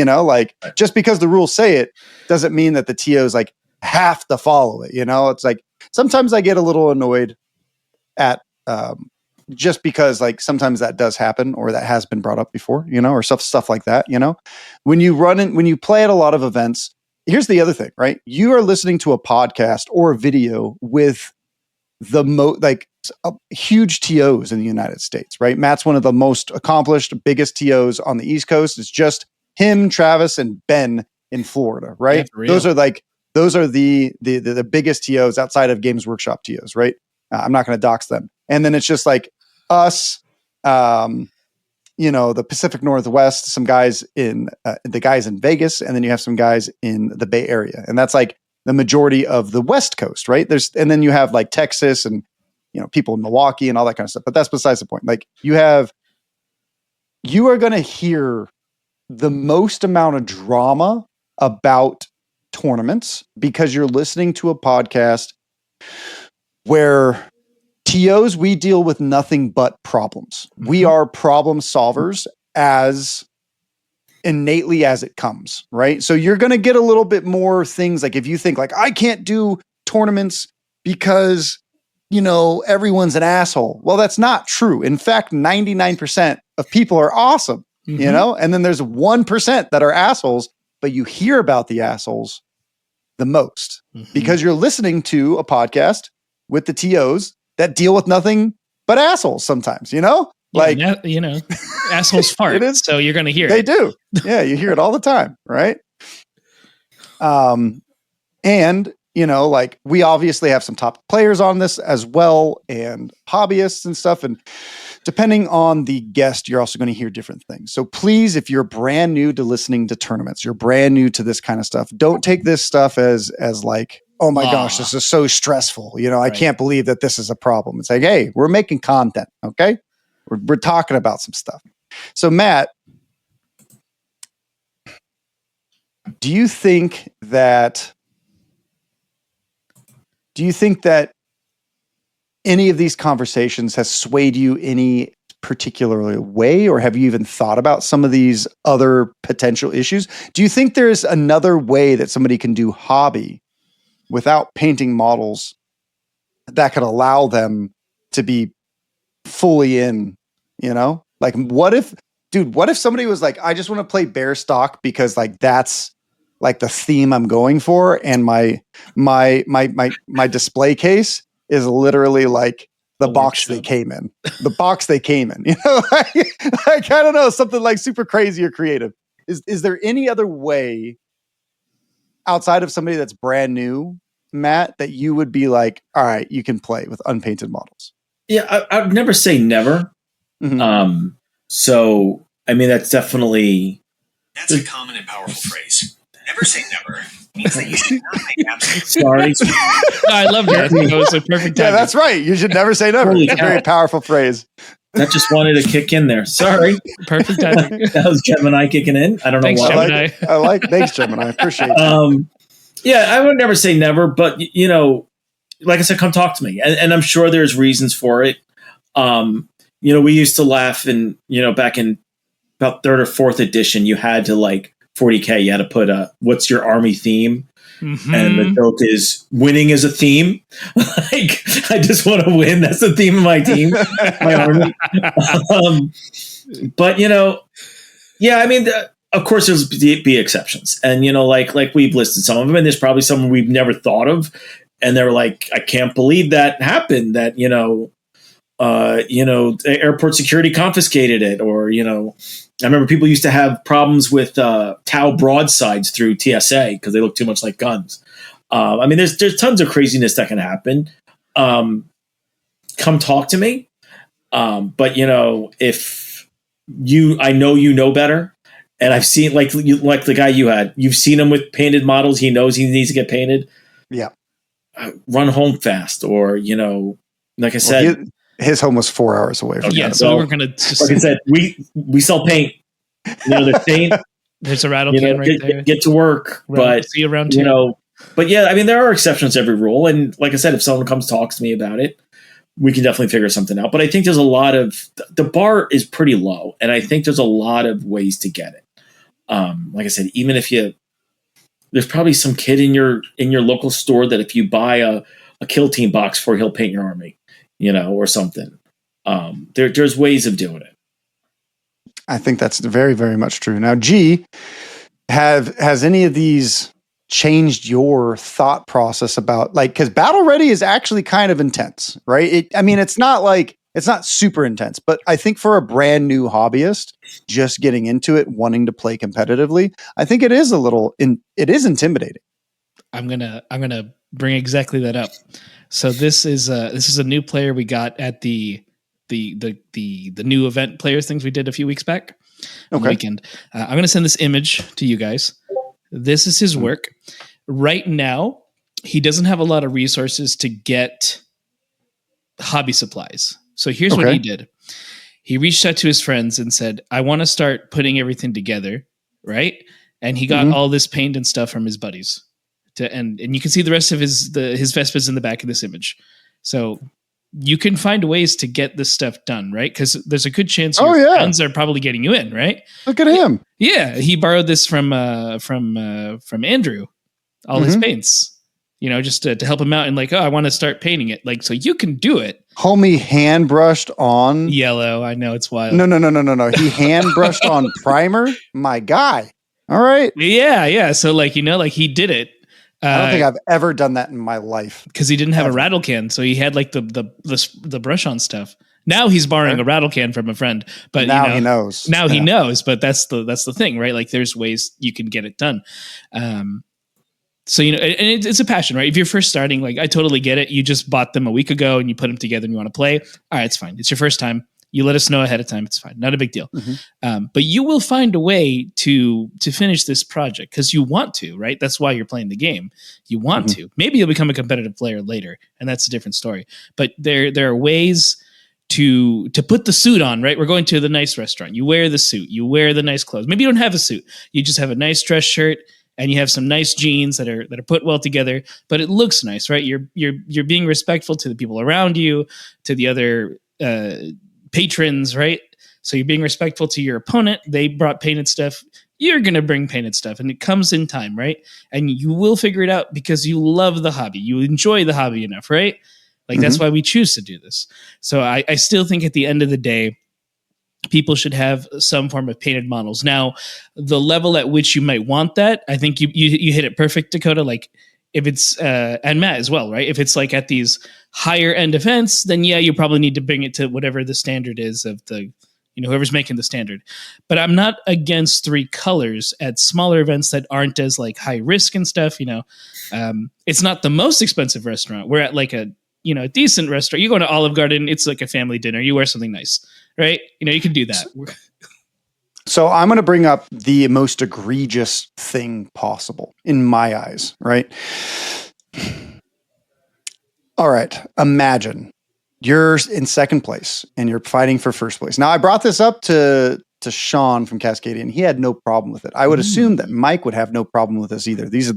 Just because the rules say it doesn't mean that the TOs like have to follow it. It's like, sometimes I get a little annoyed at, just because like sometimes that does happen, or that has been brought up before, or stuff like that. When you play at a lot of events, here's the other thing, right? You are listening to a podcast or a video with huge TOs in the United States, right? Matt's one of the most accomplished, biggest TOs on the East Coast. It's just him, Travis, and Ben in Florida, right? Yeah, those are the biggest TOs outside of Games Workshop TOs, right? I'm not going to dox them. And then it's just like us, the Pacific Northwest, some guys in Vegas, and then you have some guys in the Bay Area. And that's like the majority of the West Coast, right? And then you have like Texas and, people in Milwaukee and all that kind of stuff. But that's besides the point. Like you are going to hear the most amount of drama about tournaments because you're listening to a podcast where TOs, we deal with nothing but problems. We are problem solvers as innately as it comes, right? So you're going to get a little bit more things like if you think like, I can't do tournaments because, everyone's an asshole. Well, that's not true. In fact, 99% of people are awesome, and then there's 1% that are assholes, but you hear about the assholes the most because you're listening to a podcast with the TOs that deal with nothing but assholes sometimes, assholes fart. It is. So you're going to hear They it. do. Yeah. You hear it all the time. Right. And we obviously have some top players on this as well and hobbyists and stuff. And depending on the guest, you're also going to hear different things. So please, if you're brand new to listening to tournaments, you're brand new to this kind of stuff, don't take this stuff as like, oh my gosh, this is so stressful. I can't believe that this is a problem. It's like, hey, we're making content. Okay. We're talking about some stuff. So Matt, do you think that any of these conversations has swayed you any particular way, or have you even thought about some of these other potential issues? Do you think there's another way that somebody can do hobby without painting models that could allow them to be fully in, like what if somebody was like, I just want to play bear stock because like, that's like the theme I'm going for. And my display case is literally like the box they came in, like, I don't know, something like super crazy or creative. Is there any other way outside of somebody that's brand new, Matt, that you would be like, all right, you can play with unpainted models? Yeah. I'd never say never. So, I mean, that's definitely... That's a common and powerful phrase. Never say never. Means that you should not make absolute... Sorry. I love that. It was a perfect time. Yeah, that's right. You should never say never. It's a very powerful phrase. That just wanted to kick in there. Sorry. Perfect timing. That was Gemini kicking in. I don't know why. Gemini. Thanks, Gemini. I appreciate it. Yeah, I would never say never, but like I said, come talk to me. And I'm sure there's reasons for it. We used to laugh and, back in about 3rd or 4th edition, you had to like 40K, you had to put what's your army theme? And the joke is winning is a theme. Like, I just want to win. That's the theme of my team, my army. But, yeah, I mean, of course there's be exceptions. And, like we've listed some of them, and there's probably some we've never thought of. And they're like, I can't believe that happened, that, airport security confiscated it, or, I remember people used to have problems with Tau broadsides through TSA because they look too much like guns. I mean, there's tons of craziness that can happen. Come talk to me. But if I know better, and I've seen like the guy you've seen him with painted models. He knows he needs to get painted. Yeah. Run home fast, or like I said. His home was 4 hours away from yeah, so we're gonna just, like I said, we sell paint. The paint. There's a rattle can right there. Get to work, but see you around. But yeah, I mean, there are exceptions to every rule, and like I said, if someone comes talks to me about it, we can definitely figure something out. But I think there's a lot of the bar is pretty low, and I think there's a lot of ways to get it. Like I said, even if there's probably some kid in your local store that if you buy a kill team box for, he'll paint your army. Or something. There's ways of doing it. I think that's very, very much true. Now, G, has any of these changed your thought process about because battle ready is actually kind of intense, right? It's not super intense, but I think for a brand new hobbyist just getting into it, wanting to play competitively, I think it is it is intimidating. I'm gonna bring exactly that up. So this is a new player we got at the new event players things we did a few weeks back on the weekend. I'm going to send this image to you guys. This is his work. Right now, he doesn't have a lot of resources to get hobby supplies. So here's what he did. He reached out to his friends and said, I want to start putting everything together. right? And he got all this paint and stuff from his buddies. And you can see the rest of his Vespas in the back of this image. So you can find ways to get this stuff done, right? Because there's a good chance your friends are probably getting you in, right? Look at him. Yeah, he borrowed this from Andrew, all his paints, just to help him out, and like, oh, I want to start painting it, like, so you can do it. Homie hand brushed on yellow. I know, it's wild. No. He hand brushed on primer. My guy. All right. Yeah. So like, like he did it. I don't think I've ever done that in my life. Because he didn't have a rattle can, so he had like the brush on stuff. Now he's borrowing a rattle can from a friend, but now he knows. Now he knows, but that's the thing, right? Like there's ways you can get it done. So and it's a passion, right? If you're first starting, like I totally get it. You just bought them a week ago and you put them together and you want to play. All right, it's fine. It's your first time. You let us know ahead of time. It's fine. Not a big deal. But you will find a way to finish this project because you want to, right? That's why you're playing the game. You want to. Maybe you'll become a competitive player later, and that's a different story. But there are ways to put the suit on, right? We're going to the nice restaurant. You wear the suit. You wear the nice clothes. Maybe you don't have a suit. You just have a nice dress shirt, and you have some nice jeans that are put well together. But it looks nice, right? You're being respectful to the people around you, to the other patrons, right? So you're being respectful to your opponent. They brought painted stuff. You're going to bring painted stuff, and it comes in time, right? And you will figure it out because you love the hobby. You enjoy the hobby enough, right? Like that's why we choose to do this. So I still think at the end of the day, people should have some form of painted models. Now, the level at which you might want that, I think you hit it perfect, Dakotah. Like if it's, and Matt as well, right? If it's like at these higher end events, then yeah, you probably need to bring it to whatever the standard is of the, whoever's making the standard. But I'm not against 3 colors at smaller events that aren't as like high risk and stuff. It's not the most expensive restaurant. We're at like a decent restaurant. You go to Olive Garden, it's like a family dinner. You wear something nice, right? You can do that. So I'm going to bring up the most egregious thing possible in my eyes, right? All right. Imagine you're in second place and you're fighting for first place. Now, I brought this up to Sean from Cascadia, and he had no problem with it. I would assume that Mike would have no problem with this either. These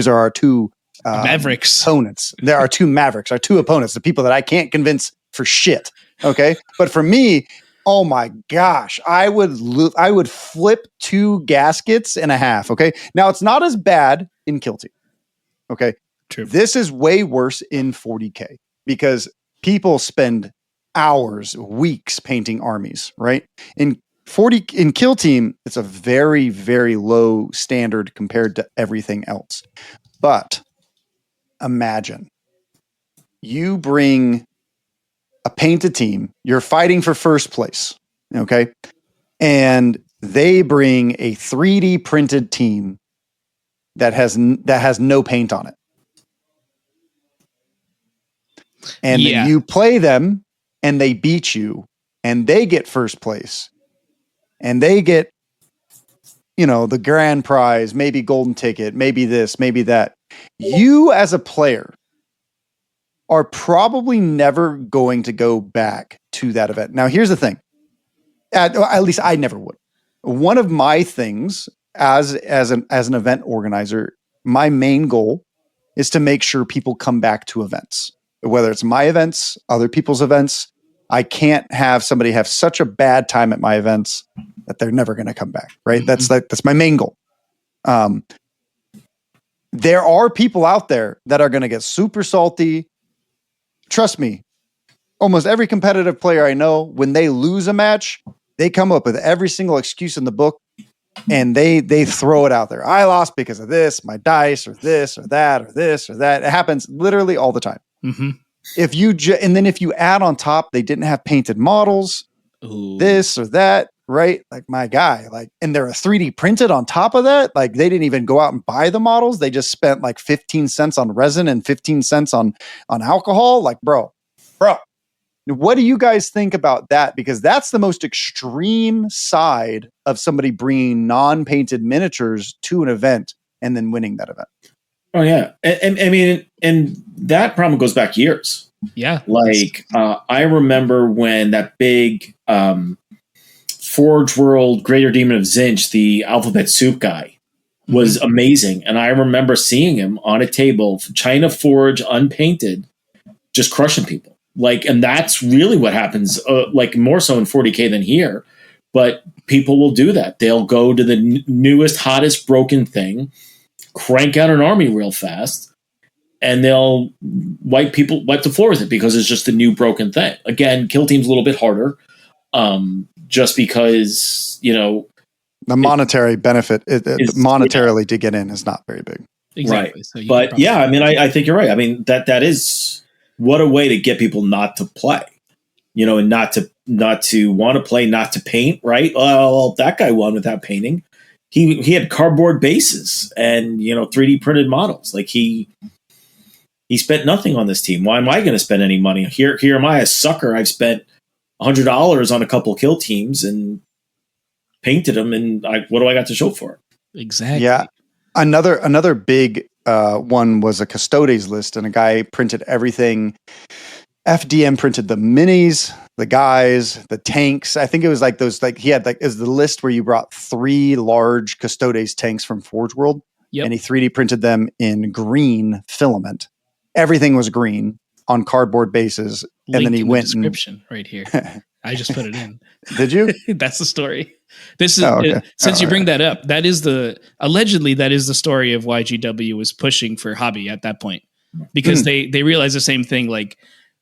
are our two Mavericks opponents. There are 2 Mavericks, our 2 opponents, the people that I can't convince for shit. Okay. But for me, oh my gosh, I would flip 2 gaskets and a half. Okay. Now it's not as bad in Kill Team. Okay. True. This is way worse in 40K because people spend hours, weeks painting armies, right? In Kill Team, it's a very, very low standard compared to everything else. But imagine you bring a painted team, you're fighting for first place, okay? And they bring a 3D printed team that has no paint on it. And then you play them and they beat you and they get first place. And they get the grand prize, maybe golden ticket, maybe this, maybe that. You as a player are probably never going to go back to that event. Now, here's the thing. At least I never would. One of my things as an event organizer, my main goal is to make sure people come back to events, whether it's my events, other people's events. I can't have somebody have such a bad time at my events that they're never going to come back. Right. That's my main goal. There are people out there that are going to get super salty. Trust me, almost every competitive player I know, when they lose a match, they come up with every single excuse in the book and they throw it out there. I lost because of this, my dice, or this, or that, or this, or that. It happens literally all the time. Mm-hmm. And then if you add on top, they didn't have painted models, this or that, right? Like my guy, and they're 3D printed on top of that. Like they didn't even go out and buy the models. They just spent like 15 cents on resin and 15 cents on alcohol. Like, bro, what do you guys think about that? Because that's the most extreme side of somebody bringing non-painted miniatures to an event and then winning that event. Oh yeah. And I mean, and that problem goes back years. Yeah. Like, I remember when that big, Forge World Greater Demon of Zinch, the alphabet soup guy, was amazing. And I remember seeing him on a table, China Forge, unpainted, just crushing people. Like, and that's really what happens, like more so in 40K than here. But people will do that. They'll go to the newest, hottest broken thing, crank out an army real fast, and they'll wipe the floor with it because it's just the new broken thing. Again, kill team's a little bit harder, just because, you know, the monetary benefit, monetarily to get in is not very big. Exactly. Right. So But yeah, I mean, I think you're right. I mean, that is what a way to get people not to play, you know, and not to want to play, not to paint. Right. Well, that guy won without painting. He had cardboard bases and, you know, 3D printed models. Like he spent nothing on this team. Why am I going to spend any money? Here am I, a sucker. I've spent $100 on a couple of kill teams and painted them, and what do I got to show for it? Exactly. Yeah. Another big one was a Custodes list, and a guy printed everything. FDM printed the minis, the guys, the tanks. I think it was like those, like he had like, is the list where you brought 3 large Custodes tanks from Forge World, and he 3D printed them in green filament. Everything was green on cardboard bases, and then he went description right here. I just put it in. Did you? That's the story. This is since you bring that up. That is allegedly that is the story of why GW was pushing for hobby at that point, because they realized the same thing. Like,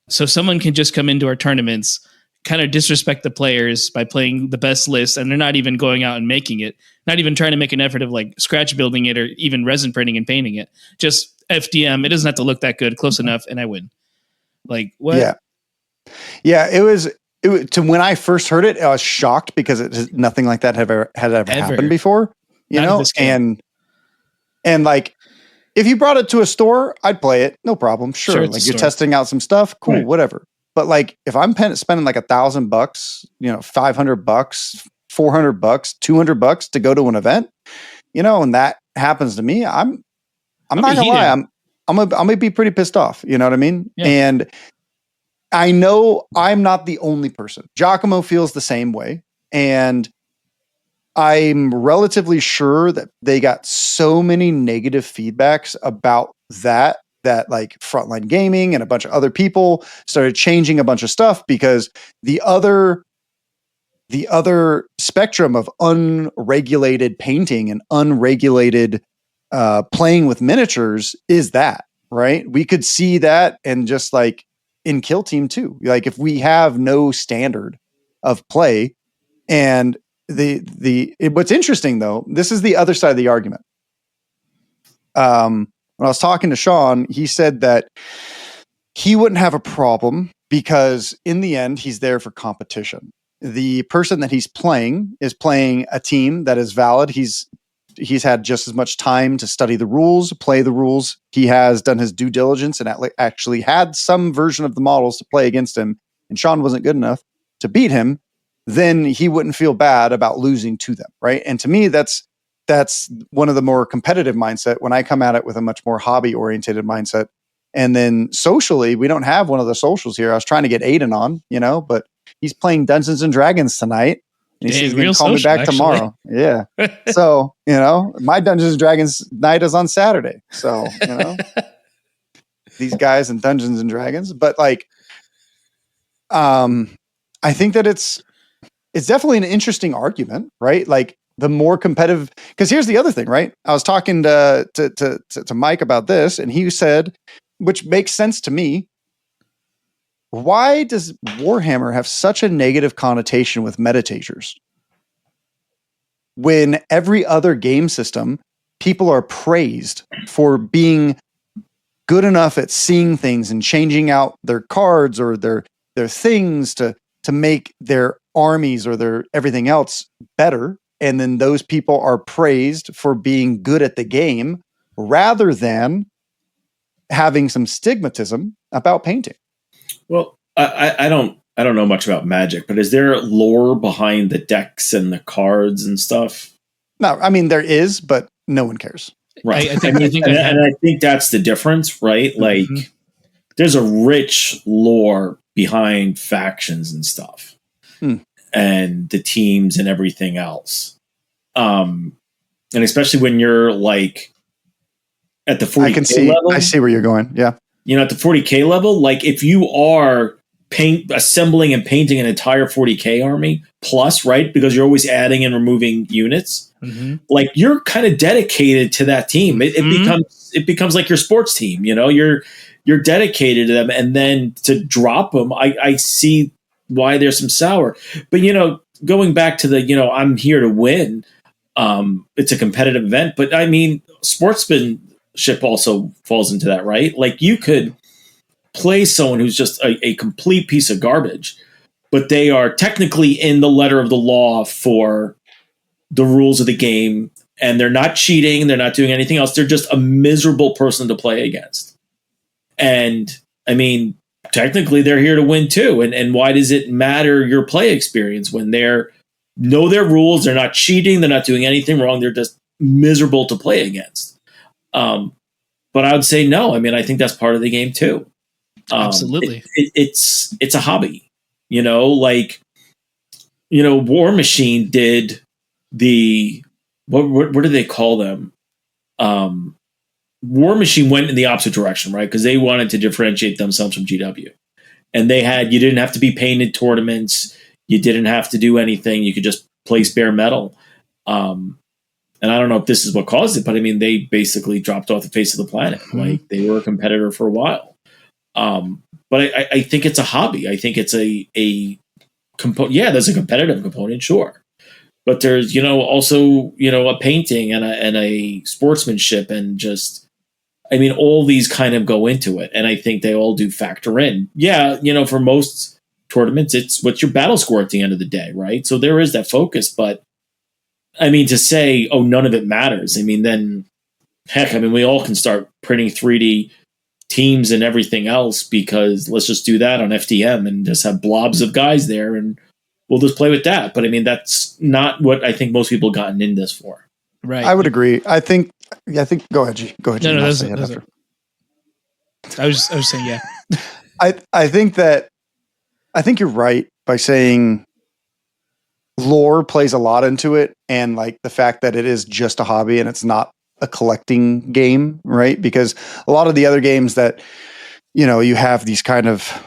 so someone can just come into our tournaments, kind of disrespect the players by playing the best list, and they're not even going out and making it, not even trying to make an effort of like scratch building it or even resin printing and painting it. Just FDM. It doesn't have to look that good, close enough, and I win. Like, what? Yeah. It was to when I first heard it, I was shocked because nothing like that had ever happened before, you know? And like, if you brought it to a store, I'd play it. No problem. Sure. Like, you're testing out some stuff. Cool. Right. Whatever. But like, if I'm spending like $1,000, you know, $500, $400, $200 to go to an event, you know, and that happens to me, I'm not gonna lie. I'm gonna be pretty pissed off. You know what I mean? Yeah. And I know I'm not the only person. Giacomo feels the same way. And I'm relatively sure that they got so many negative feedbacks about that like Frontline Gaming and a bunch of other people started changing a bunch of stuff, because the other spectrum of unregulated painting and unregulated playing with miniatures is that, right? We could see that, and just like in Kill Team too, like if we have no standard of play, and what's interesting though, this is the other side of the argument. When I was talking to Sean, he said that he wouldn't have a problem because in the end, he's there for competition. The person that he's playing is playing a team that is valid. He's had just as much time to study the rules, play the rules. He has done his due diligence and actually had some version of the models to play against him. And Sean wasn't good enough to beat him. Then he wouldn't feel bad about losing to them, right? And to me, that's one of the more competitive mindset when I come at it with a much more hobby oriented mindset. And then socially, we don't have one of the socials here. I was trying to get Aiden on, you know, but he's playing Dungeons and Dragons tonight. And he's going to call me back tomorrow. Yeah. So, you know, my Dungeons and Dragons night is on Saturday. So, you know, these guys in Dungeons and Dragons, but like, I think that it's definitely an interesting argument, right? Like, the more competitive, because here's the other thing, right? I was talking to Mike about this, and he said, which makes sense to me, why does Warhammer have such a negative connotation with meditators? When every other game system, people are praised for being good enough at seeing things and changing out their cards or their things to make their armies or their everything else better. And then those people are praised for being good at the game rather than having some stigmatism about painting. Well, I don't know much about Magic, but is there lore behind the decks and the cards and stuff? No, I mean, there is, but no one cares. Right. I think that's the difference, right? Like, there's a rich lore behind factions and stuff. and the teams and everything else. And especially when you're like at the 40K level. I see where you're going. Yeah. At the 40K level, like if you are assembling and painting an entire 40K army plus, right? Because you're always adding and removing units. Mm-hmm. Like you're kind of dedicated to that team. It becomes like your sports team. You're dedicated to them, and then to drop them, I see why there's some sour. But going back to the I'm here to win. It's a competitive event, but I mean, sportsmanship also falls into that, right? Like you could play someone who's just a complete piece of garbage, but they are technically in the letter of the law for the rules of the game, and they're not cheating, they're not doing anything else. They're just a miserable person to play against. And I mean, technically they're here to win too. And why does it matter your play experience when they're know their rules, they're not cheating, they're not doing anything wrong, they're just miserable to play against? But I would say no. I mean, I think that's part of the game too. Absolutely. It's a hobby, War Machine did the what do they call them? War Machine went in the opposite direction, right? Because they wanted to differentiate themselves from GW. And you didn't have to be painted tournaments. You didn't have to do anything. You could just place bare metal. And I don't know if this is what caused it, but I mean, they basically dropped off the face of the planet. Mm-hmm. Like they were a competitor for a while. But I think it's a hobby. I think it's a component. Yeah, there's a competitive component, sure. But there's, also, a painting and a sportsmanship and just, I mean, all these kind of go into it. And I think they all do factor in. Yeah, for most tournaments, it's what's your battle score at the end of the day, right? So there is that focus. But I mean, to say, oh, none of it matters. I mean, then heck, I mean, we all can start printing 3D teams and everything else, because let's just do that on FDM and just have blobs of guys there and we'll just play with that. But I mean, that's not what I think most people gotten in this for. Right. I would agree. I think, go ahead, G. Go ahead. No, G. no, I'll say it after. I was saying, yeah. I think you're right by saying lore plays a lot into it, and like the fact that it is just a hobby and it's not a collecting game, right? Because a lot of the other games that, you have these kind of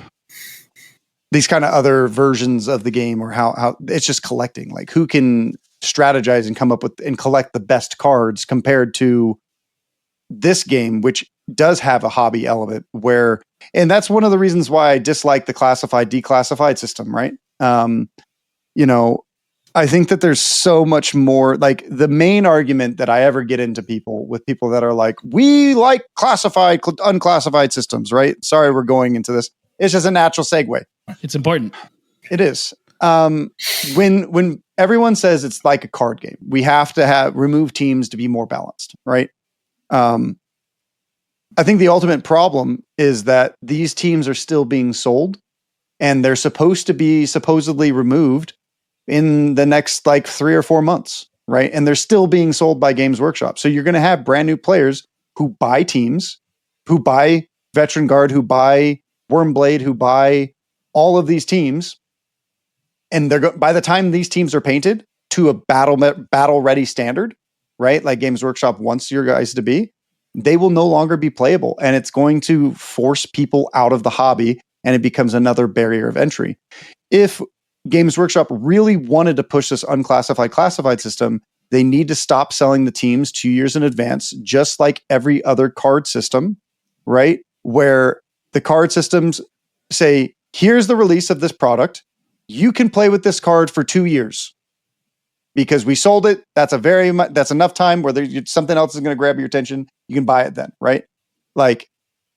other versions of the game, or how it's just collecting, like who can strategize and come up with and collect the best cards, compared to this game, which does have a hobby element and that's one of the reasons why I dislike the classified declassified system, right? I think that there's so much more. Like the main argument that I ever get into with people that are like, we like classified, unclassified systems, right? Sorry, we're going into this. It's just a natural segue. It's important. It is. When everyone says it's like a card game, we have to remove teams to be more balanced, right? I think the ultimate problem is that these teams are still being sold, and they're supposed to be supposedly removed in the next like 3 or 4 months, right? And they're still being sold by Games Workshop. So you're going to have brand new players who buy teams, who buy Veteran Guard, who buy Wormblade, who buy all of these teams. And by the time these teams are painted to a battle ready standard, right? Like Games Workshop wants your guys to be, they will no longer be playable. And it's going to force people out of the hobby, and it becomes another barrier of entry. If Games Workshop really wanted to push this unclassified classified system, they need to stop selling the teams 2 years in advance, just like every other card system, right? Where the card systems say, here's the release of this product. You can play with this card for 2 years because we sold it. That's enough time where something else is going to grab your attention. You can buy it then, right? Like,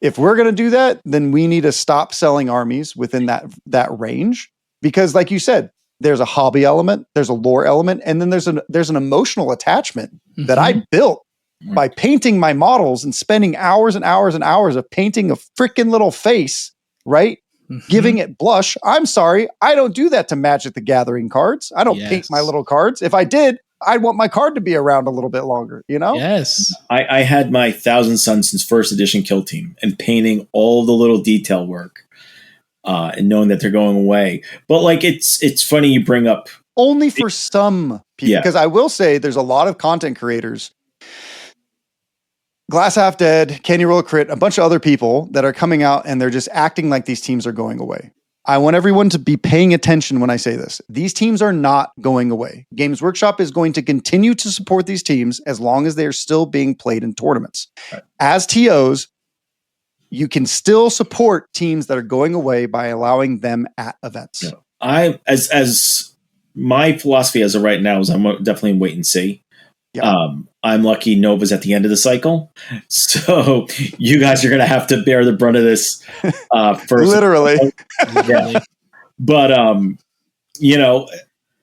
if we're going to do that, then we need to stop selling armies within that range. Because like you said, there's a hobby element, there's a lore element, and then there's an emotional attachment that I built by painting my models and spending hours and hours and hours of painting a freaking little face, right? Giving it blush. I'm sorry, I don't do that to Magic the Gathering cards. I don't paint my little cards. If I did, I'd want my card to be around a little bit longer, Yes. I had my Thousand Suns since first edition Kill Team, and painting all the little detail work and knowing that they're going away. But like, it's funny you bring up Only for some people, Yeah. because I will say there's a lot of content creators, Glass Half Dead, Candy Roll Crit, a bunch of other people that are coming out and they're just acting like these teams are going away. I want everyone to be paying attention when I say this. These teams are not going away. Games Workshop is going to continue to support these teams as long as they are still being played in tournaments. Right. As TOs, you can still support teams that are going away by allowing them at events. Yeah. I as my philosophy as of right now is I'm definitely wait and see. Yeah. I'm lucky Nova's at the end of the cycle, so you guys are going to have to bear the brunt of this first. Literally. Yeah. But you know,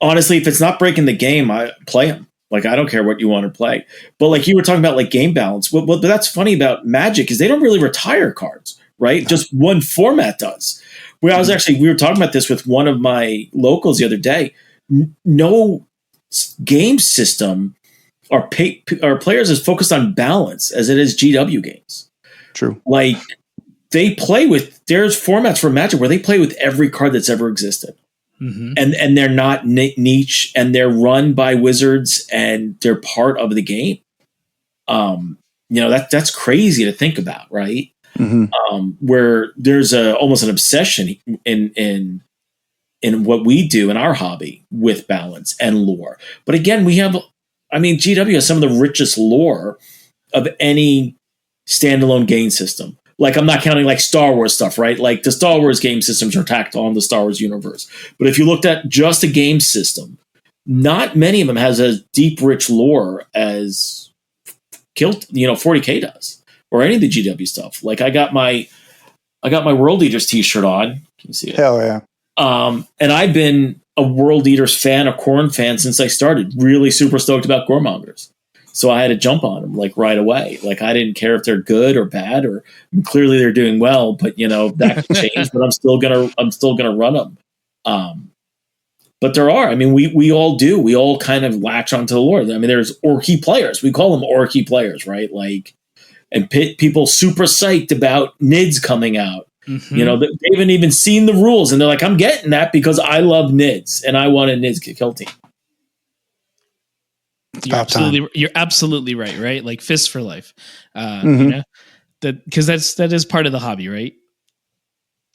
honestly, if it's not breaking the game, I play them. Like, I don't care what you want to play. But like you were talking about, like game balance. What that's funny about Magic is they don't really retire cards, right? Just one format does. Where we were talking about this with one of my locals the other day. No game system or players is focused on balance as it is GW games. True. Like, there's formats for Magic where they play with every card that's ever existed. Mm-hmm. And they're not niche, and they're run by wizards, and they're part of the game. That's crazy to think about, right? Mm-hmm. Where there's almost an obsession in what we do in our hobby with balance and lore. But again, GW has some of the richest lore of any standalone game system. Like, I'm not counting like Star Wars stuff, right? Like, the Star Wars game systems are tacked on the Star Wars universe. But if you looked at just a game system, not many of them has as deep, rich lore as 40K does, or any of the GW stuff. Like, I got my World Eaters t-shirt on. Can you see it? Hell yeah. And I've been a World Eaters fan, a Corn fan since I started. Really super stoked about Goremongers. So I had to jump on them like right away. Like, I didn't care if they're good or bad, or clearly they're doing well, but that can change. But I'm still gonna run them. But there are. We all do. We all kind of latch onto the lore. There's Orky players. We call them Orky players, right? Like, and people super psyched about NIDS coming out. Mm-hmm. They haven't even seen the rules, and they're like, I'm getting that because I love NIDS and I want a NIDS kill team. You're absolutely right. Right. Like fists for life. Because that is part of the hobby, right?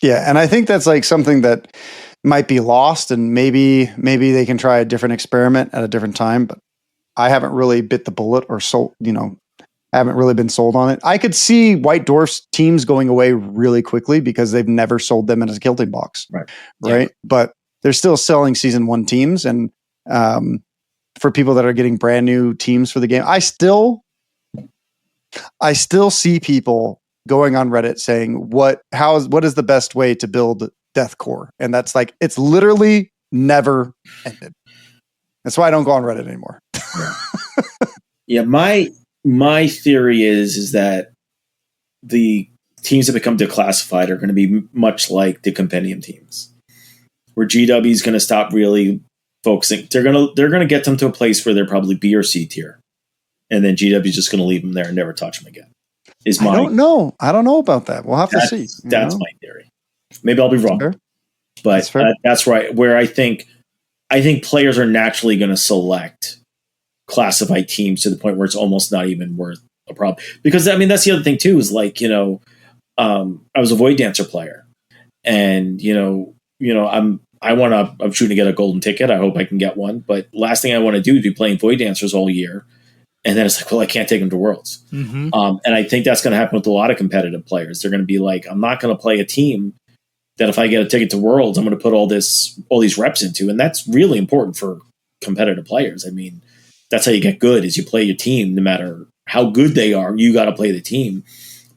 Yeah. And I think that's like something that might be lost, and maybe they can try a different experiment at a different time, but I haven't really bit the bullet or haven't really been sold on it. I could see White Dwarfs teams going away really quickly because they've never sold them as a kill team box. Right. Yeah. But they're still selling season 1 teams, and for people that are getting brand new teams for the game, I still see people going on Reddit saying what is the best way to build Deathcore, and that's like, it's literally never ended. That's why I don't go on Reddit anymore. Yeah, my theory is that the teams that become declassified are going to be much like the compendium teams, where GW is going to stop really focusing. They're going to get them to a place where they're probably B or C tier, and then GW is just going to leave them there and never touch them again. I don't know about that. We'll have to see. That's my theory. Maybe I'll be wrong, but that's right. Where I think players are naturally going to select classified teams to the point where it's almost not even worth a problem. Because that's the other thing too, is like, I was a Void Dancer player, and I'm shooting to get a golden ticket. I hope I can get one, but last thing I want to do is be playing Void Dancers all year, and then it's like, well, I can't take them to Worlds. Mm-hmm. And I think that's going to happen with a lot of competitive players. They're going to be like, I'm not going to play a team that if I get a ticket to Worlds, I'm going to put all these reps into, and that's really important for competitive players. That's how you get good, is you play your team. No matter how good they are, you got to play the team.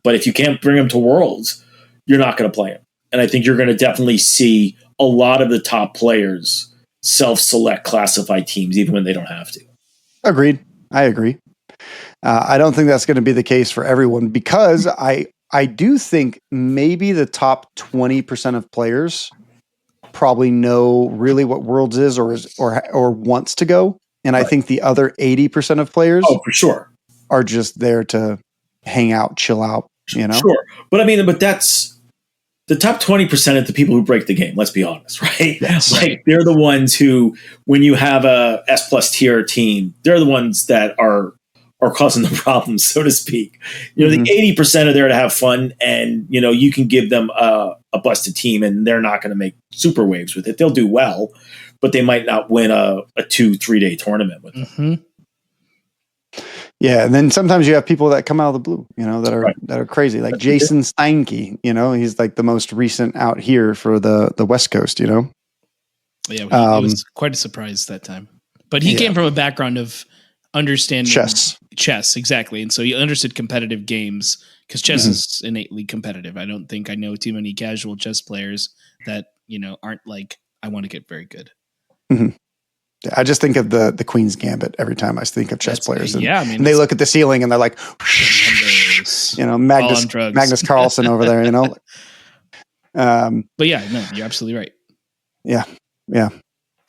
But if you can't bring them to Worlds, you're not going to play them. And I think you're going to definitely see a lot of the top players self-select classified teams, even when they don't have to. Agreed. I agree. I don't think that's going to be the case for everyone, because I do think maybe the top 20% of players probably know really what Worlds is or wants to go. And I think the other 80% of players, for sure, are just there to hang out, chill out, Sure. But but the top 20% of the people who break the game, let's be honest, right? Yes. Like they're the ones who, when you have a S plus tier team, they're the ones that are causing the problems, so to speak. You know, the 80% are there to have fun, and you know, you can give them a busted team and they're not going to make super waves with it. They'll do well, but they might not win a 2-3 day tournament with it. Yeah, and then sometimes you have people that come out of the blue, you know, that are crazy, like Jason Steinke. You know, he's like the most recent out here for the West Coast. You know, Yeah, it was quite a surprise that time. But he came from a background of understanding chess, exactly, and so he understood competitive games because chess is innately competitive. I don't think I know too many casual chess players that aren't like, I want to get very good. I just think of the Queen's Gambit every time I think of chess players. And, and they look at the ceiling and they're like, Magnus Carlsen over there, you know. But yeah, no, you're absolutely right. Yeah.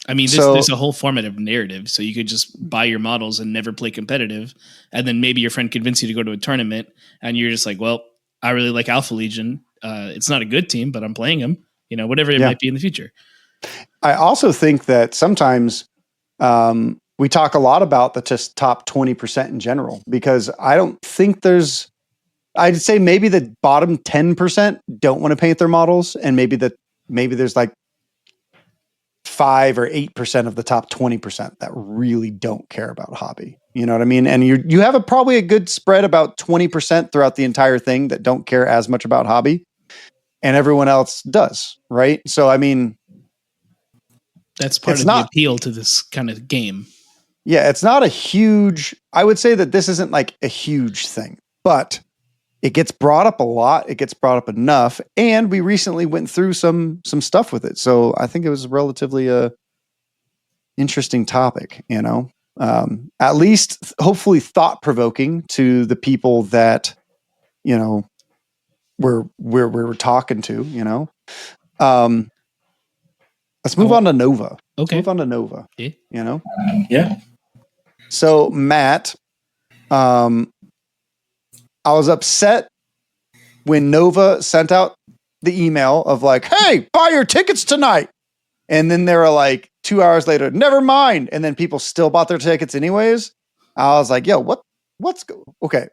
I mean, there's a whole formative narrative. So you could just buy your models and never play competitive, and then maybe your friend convinced you to go to a tournament, and you're just like, well, I really like Alpha Legion. It's not a good team, but I'm playing them. You know, whatever it might be in the future. I also think that sometimes we talk a lot about the just top 20% in general, because I don't think I'd say maybe the bottom 10% don't want to paint their models, and maybe there's like 5 or 8% of the top 20% that really don't care about hobby. You know what I mean? And you have probably a good spread, about 20% throughout the entire thing, that don't care as much about hobby, and everyone else does, right? So I mean, that's part of the appeal to this kind of game. Yeah, it's not a huge, I would say that this isn't like a huge thing, but it gets brought up a lot. It gets brought up enough. And we recently went through some stuff with it. So I think it was relatively a interesting topic, you know, at least hopefully thought provoking to the people that, you know, we're talking to, you know. Let's move on to Nova. Okay. Let's move on to Nova. Yeah. You know? Yeah. So Matt, I was upset when Nova sent out the email of like, hey, buy your tickets tonight. And then they were like 2 hours later, never mind. And then people still bought their tickets anyways. I was like, yo, okay.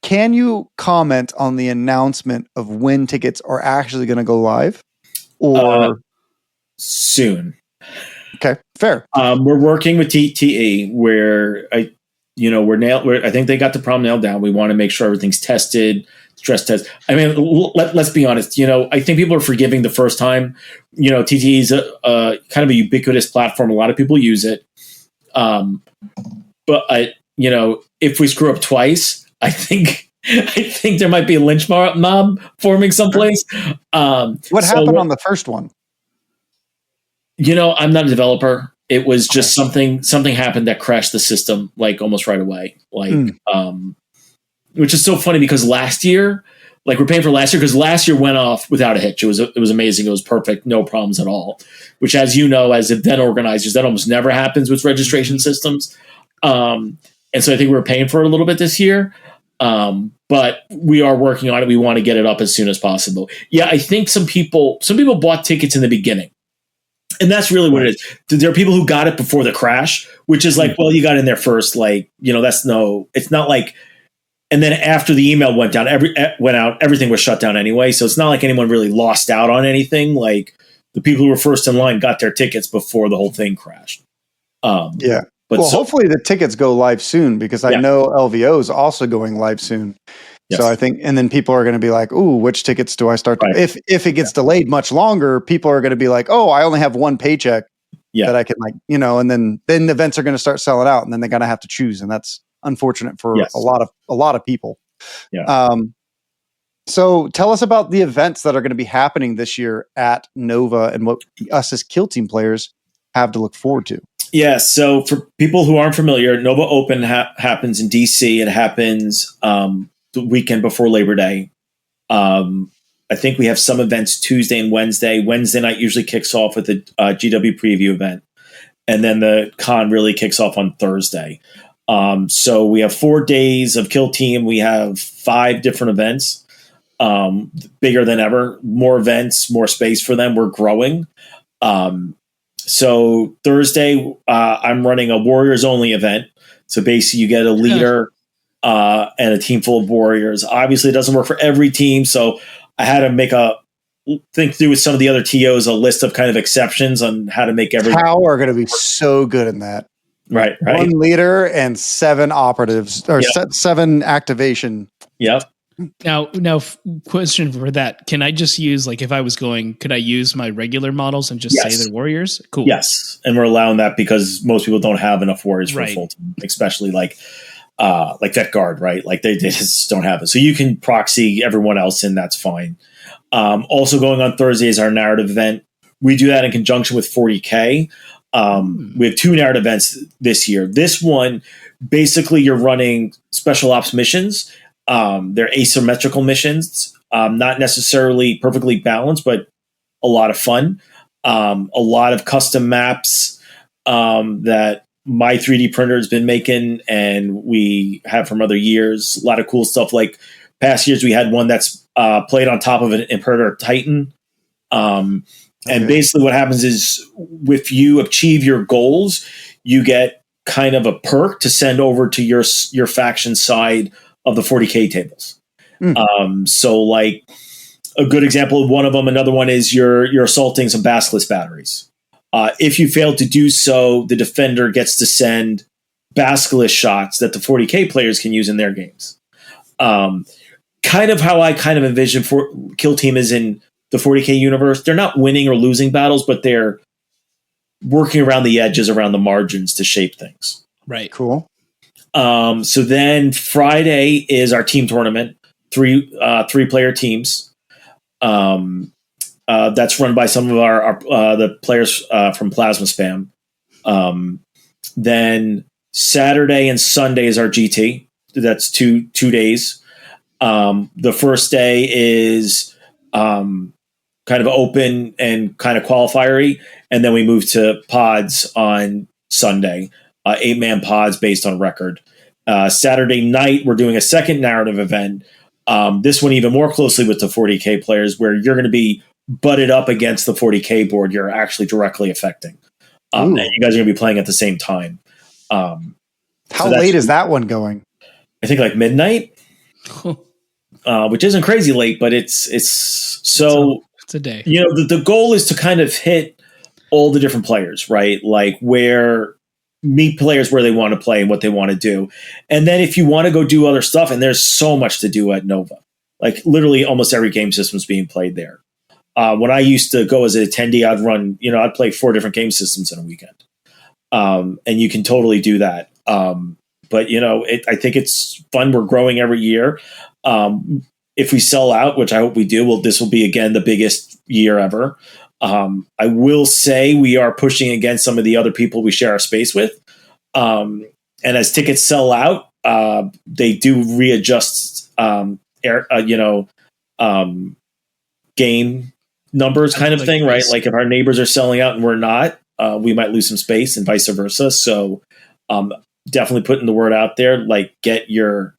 Can you comment on the announcement of when tickets are actually going to go live? Or soon. Okay, fair. We're working with TTE where I think they got the problem nailed down. We want to make sure everything's tested, stress test. I mean, let's be honest. You know, I think people are forgiving the first time. You know, TTE is a kind of a ubiquitous platform. A lot of people use it. But if we screw up twice, I think there might be a lynch mob forming someplace. What happened on the first one? You know, I'm not a developer. It was just something happened that crashed the system like almost right away. Like, which is so funny because last year, like we're paying for last year because last year went off without a hitch. It was amazing. It was perfect. No problems at all. Which, as you know, as event organizers, that almost never happens with registration systems. And so I think we're paying for it a little bit this year. But we are working on it. We want to get it up as soon as possible. Yeah, I think some people bought tickets in the beginning. And that's really what it is. There are people who got it before the crash, which is like, well, you got in there first. Like, you know, it's not like, and then after the email went out, everything was shut down anyway. So it's not like anyone really lost out on anything. Like the people who were first in line got their tickets before the whole thing crashed. Yeah. But hopefully the tickets go live soon, because I know LVO is also going live soon. Yes. So I think, and then people are going to be like, ooh, which tickets do I start? Right. If it gets delayed much longer, people are going to be like, oh, I only have one paycheck that I can and then the events are going to start selling out, and then they're going to have to choose. And that's unfortunate for a lot of people. Yeah. So tell us about the events that are going to be happening this year at Nova and what us as Kill Team players have to look forward to. Yeah, so for people who aren't familiar, Nova Open happens in DC. It happens the weekend before Labor Day. I think we have some events Tuesday and Wednesday. Wednesday night usually kicks off with a GW preview event. And then the con really kicks off on Thursday. So we have 4 days of Kill Team. We have 5 different events. bigger than ever. More events, more space for them. We're growing. So Thursday, I'm running a Warriors only event. So basically, you get a leader and a team full of Warriors. Obviously, it doesn't work for every team, so I had to think through with some of the other TOs a list of kind of exceptions on how to make everything. How are going to be so good in that? Right. One leader and 7 operatives or 7 activation. Yep. Now, question for that: can I just use, like, if I was going, could I use my regular models and just say they're warriors? Cool. Yes, and we're allowing that because most people don't have enough warriors for a full team, especially like Vet Guard, right? Like they just don't have it. So you can proxy everyone else in. That's fine. Also going on Thursday is our narrative event. We do that in conjunction with 40K. We have 2 narrative events this year. This one, basically, you're running special ops missions. They're asymmetrical missions, not necessarily perfectly balanced, but a lot of fun. A lot of custom maps that my 3D printer has been making, and we have from other years. A lot of cool stuff. Like past years, we had one that's played on top of an Imperator Titan. And basically what happens is if you achieve your goals, you get kind of a perk to send over to your faction side of the 40K tables. So like a good example of one of them, another one is you're assaulting some Basilisk batteries. If you fail to do so, the defender gets to send Basilisk shots that the 40K players can use in their games. Kind of how I kind of envision for Kill Team is in the 40K universe. They're not winning or losing battles, but they're working around the edges, around the margins to shape things. Right. Cool. So then Friday is our team tournament, 3-player teams. That's run by some of our the players from Plasma Spam. Then Saturday and Sunday is our GT. That's two days. The first day is kind of open and kind of qualifiery, and then we move to pods on Sunday. 8-man pods based on record. Saturday night, we're doing a second narrative event. This one even more closely with the 40K players, where you're going to be butted up against the 40K board you're actually directly affecting. And you guys are going to be playing at the same time. How late is that one going? I think like midnight, which isn't crazy late, but it's a day. You know, the goal is to kind of hit all the different players, right? Like meet players where they want to play and what they want to do. And then if you want to go do other stuff, and there's so much to do at Nova, like literally almost every game system is being played there. When I used to go as an attendee, I'd play 4 different game systems in a weekend. And you can totally do that. But I think it's fun. We're growing every year. If we sell out, which I hope we do, this will be again the biggest year ever. I will say we are pushing against some of the other people we share our space with. And as tickets sell out, they do readjust, game numbers kind of thing, right? Like if our neighbors are selling out and we're not, we might lose some space and vice versa. So definitely putting the word out there, like get your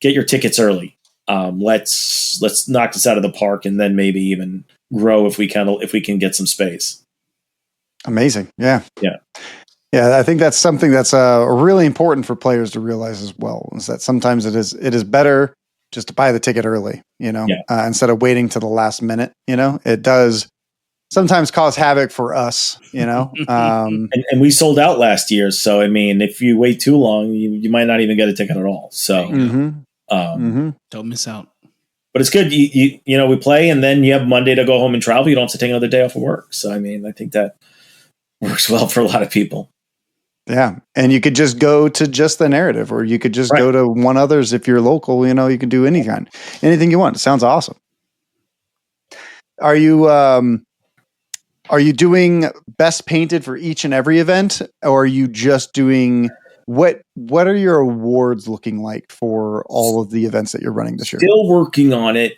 tickets early. Let's knock this out of the park, and then maybe even grow if we can get some space. Amazing. Yeah. Yeah. Yeah. I think that's something that's really important for players to realize as well, is that sometimes it is better just to buy the ticket early, instead of waiting to the last minute. It does sometimes cause havoc for us, and we sold out last year. So, I mean, if you wait too long, you might not even get a ticket at all. So don't miss out. But it's good. We play, and then you have Monday to go home and travel. You don't have to take another day off of work. So, I mean, I think that works well for a lot of people. Yeah. And you could just go to just the narrative, or you could just go to one others if you're local. You can do anything you want. It sounds awesome. Are you doing best painted for each and every event, or are you just doing what are your awards looking like for all of the events that you're running this year? Still working on it.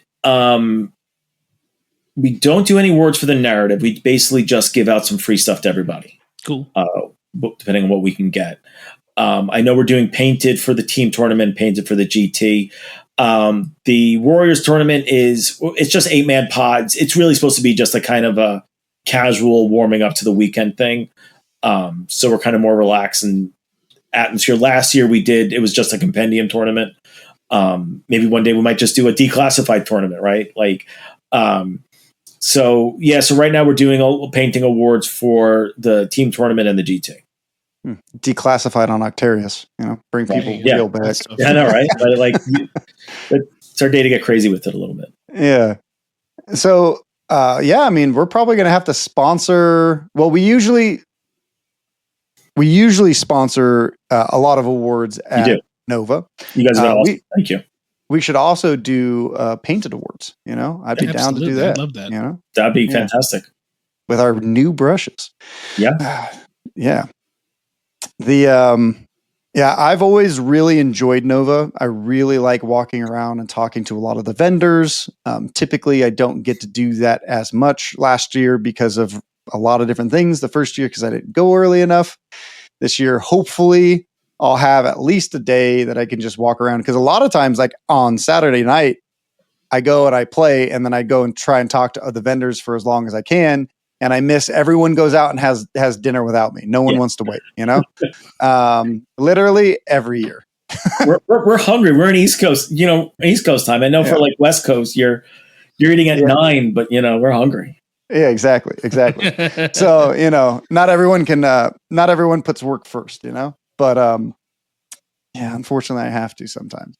We don't do any awards for the narrative. We basically just give out some free stuff to everybody. Cool. Depending on what we can get. I know we're doing painted for the team tournament, painted for the GT. The Warriors tournament it's just 8-man pods. It's really supposed to be just a kind of a casual warming up to the weekend thing. So we're kind of more relaxed and atmosphere. Last year it was just a compendium tournament. Maybe one day we might just do a declassified tournament, right? So right now we're doing painting awards for the team tournament and the GT. Declassified on Octarius, bring people real back. Yeah, I know, right? But it's our day to get crazy with it a little bit. Yeah. So, we're probably going to have to sponsor. Well, we usually sponsor a lot of awards at Nova. You guys have been awesome. Thank you. We should also do painted awards. I'd be down to do that. I love that. That'd be fantastic with our new brushes. Yeah. Yeah. I've always really enjoyed Nova. I really like walking around and talking to a lot of the vendors. Typically, I don't get to do that as much last year because of a lot of different things. The first year, because I didn't go early enough. This year, hopefully, I'll have at least a day that I can just walk around. Because a lot of times, like on Saturday night, I go and I play, and then I go and try and talk to other vendors for as long as I can. And I miss everyone goes out and has dinner without me. No one wants to wait, literally every year. we're hungry. We're in East Coast, East Coast time. I know for West Coast, you're eating at 9, but we're hungry. Yeah, exactly. So, not everyone puts work first, but, unfortunately I have to sometimes,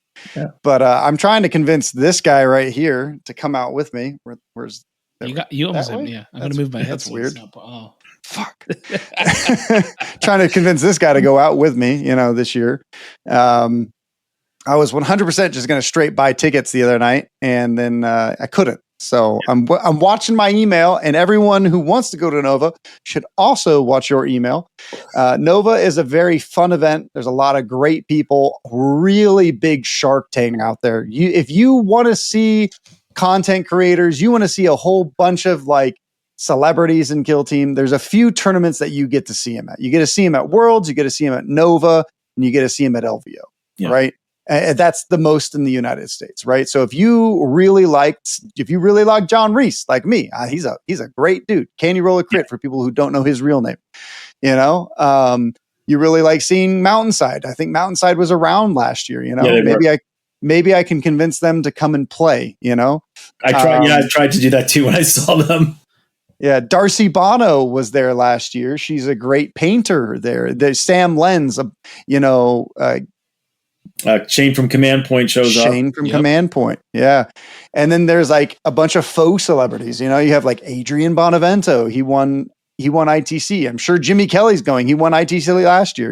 but, I'm trying to convince this guy right here to come out with me. Where's you almost have me. Yeah, I'm going to move my head. That's weird. Oh, fuck. Trying to convince this guy to go out with me, this year. I was 100% just going to straight buy tickets the other night, and then I couldn't. So I'm watching my email, and everyone who wants to go to Nova should also watch your email. Nova is a very fun event. There's a lot of great people, really big Shark Tank out there. If you want to see content creators, you want to see a whole bunch of celebrities in Kill Team, there's a few tournaments that you get to see them at. You get to see them at Worlds, you get to see them at Nova, and you get to see them at LVO, right? And that's the most in the United States, right? So if you really like John Reese, like me, he's a great dude. Can you roll a crit for people who don't know his real name? You really like seeing Mountainside. I think Mountainside was around last year. Maybe I can convince them to come and play. I tried to do that too when I saw them. Yeah, Darcy Bono was there last year. She's a great painter there. There's Sam Lenz, Shane from Command Point shows up. Shane from Command Point, yeah. And then there's a bunch of faux celebrities. You have Adrian Bonavento. He won ITC. I'm sure Jimmy Kelly's going. He won ITC last year.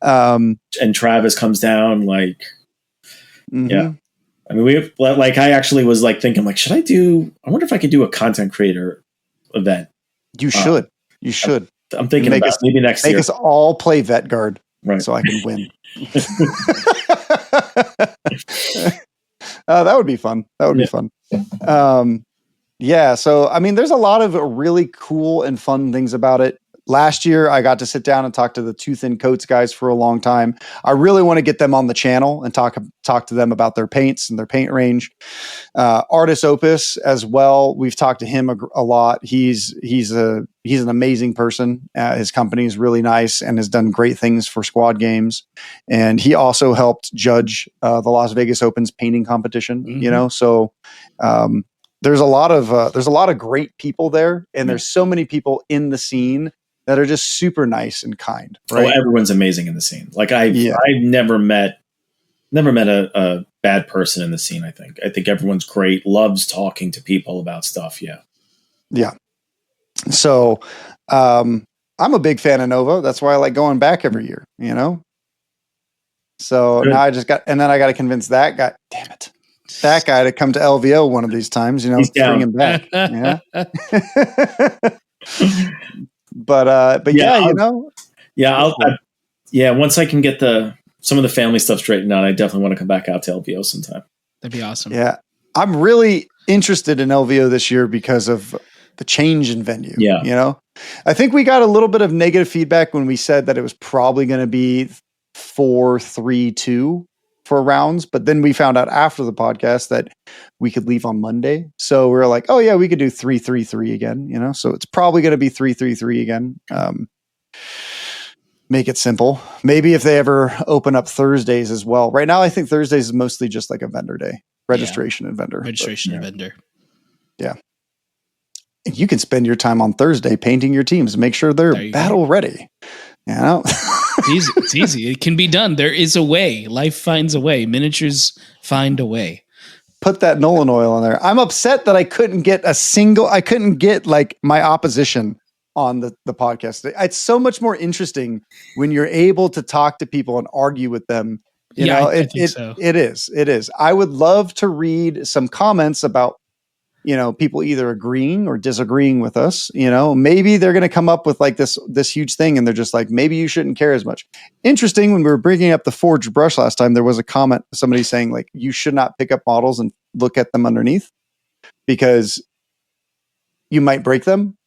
And Travis comes down. Mm-hmm. Yeah. I mean, we have, I actually was thinking, should I wonder if I could do a content creator event. You should. You should. I'm thinking about maybe next year. Make us all play Vet Guard, right? So I can win. That would be fun. Be fun. So there's a lot of really cool and fun things about it. Last year, I got to sit down and talk to the Tooth and Coats guys for a long time. I really want to get them on the channel and talk to them about their paints and their paint range. Artis Opus as well. We've talked to him a lot. He's an amazing person. His company is really nice and has done great things for squad games. And he also helped judge the Las Vegas Open's painting competition. Mm-hmm. So there's a lot of great people there, and there's so many people in the scene that are just super nice and kind. Right? Oh, everyone's amazing in the scene. I've never met a bad person in the scene. I think everyone's great, loves talking to people about stuff. Yeah. Yeah. So, I'm a big fan of Nova. That's why I like going back every year, So Good. Now I got to convince that guy, damn it, that guy to come to LVO one of these times, bring him back. Yeah. But once I can get some of the family stuff straightened out, I definitely want to come back out to LVO sometime. That'd be awesome. Yeah. I'm really interested in LVO this year because of the change in venue. Yeah. I think we got a little bit of negative feedback when we said that it was probably going to be 4-3-2 for rounds, but then we found out after the podcast that we could leave on Monday. So we were like, oh yeah, we could do 3-3-3 again, you know? So it's probably going to be 3-3-3 again. Make it simple. Maybe if they ever open up Thursdays as well. Right now, I think Thursdays is mostly just like a vendor day, registration and vendor. Registration and vendor. Yeah. You can spend your time on Thursday painting your teams, make sure they're battle ready. You know? It's easy. It can be done. There is a way. Life finds a way. Miniatures find a way. Put that Nolan oil on there. I'm upset that I couldn't get like my opposition on the podcast. It's so much more interesting when you're able to talk to people and argue with them. You know, I think so. It is. I would love to read some comments about, you know, people either agreeing or disagreeing with us. You know, maybe they're going to come up with like this huge thing and they're just like, maybe you shouldn't care as much. Interesting. When we were bringing up the forged brush last time, there was a comment, somebody saying like, you should not pick up models and look at them underneath because you might break them.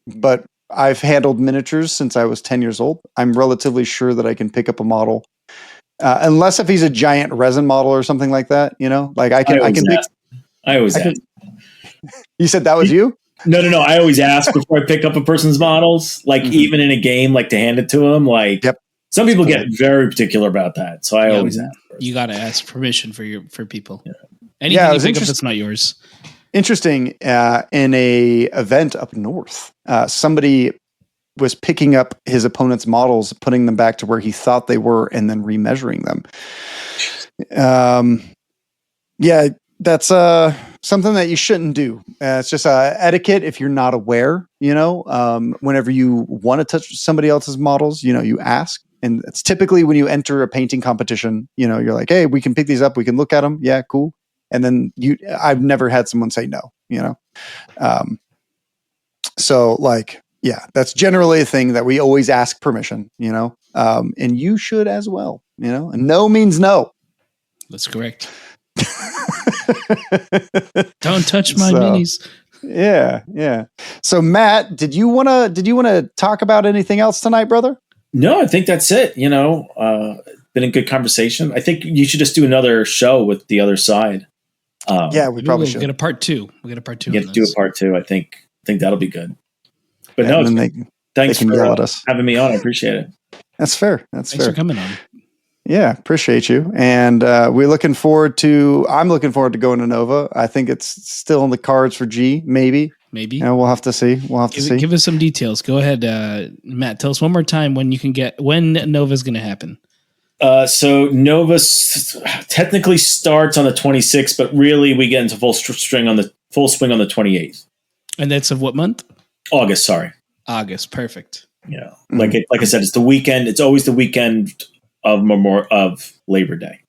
But I've handled miniatures since I was 10 years old. I'm relatively sure that I can pick up a model, unless if he's a giant resin model or something like that. You know, like I can always ask. You said that was you? No. I always ask before I pick up a person's models, like even in a game, like to hand it to them. Like some people get very particular about that. So I always ask. You got to ask permission for people. Yeah. Anything you pick up that's not yours. Interesting. In a event up north, somebody was picking up his opponent's models, putting them back to where he thought they were, and then remeasuring them. That's something that you shouldn't do. It's just etiquette if you're not aware. You know, whenever you want to touch somebody else's models, you know, you ask. And it's typically when you enter a painting competition, you know, you're like, hey, we can pick these up. We can look at them. Yeah, cool. And then I've never had someone say no, you know? So like, yeah, that's generally a thing that we always ask permission, you know? And you should as well, you know? And no means no. That's correct. Don't touch my minis. Yeah. So Matt, did you want to talk about anything else tonight, brother? No, I think that's it. You know, been a good conversation. I think you should just do another show with the other side. We probably should get a part two. We'll get a part two. You have to do a part two. I think that'll be good. But thanks for yell at us. Having me on. I appreciate it. That's fair. Thanks for coming on. Yeah, appreciate you. And I'm looking forward to going to Nova. I think it's still in the cards for G, maybe. And we'll have to see. Give us some details. Go ahead, Matt. Tell us one more time when Nova's going to happen. So Nova technically starts on the 26th, but really we get into full swing on the 28th. And that's of what month? August. Sorry, August. Perfect. Yeah, like I said, it's the weekend. It's always the weekend of Labor Day.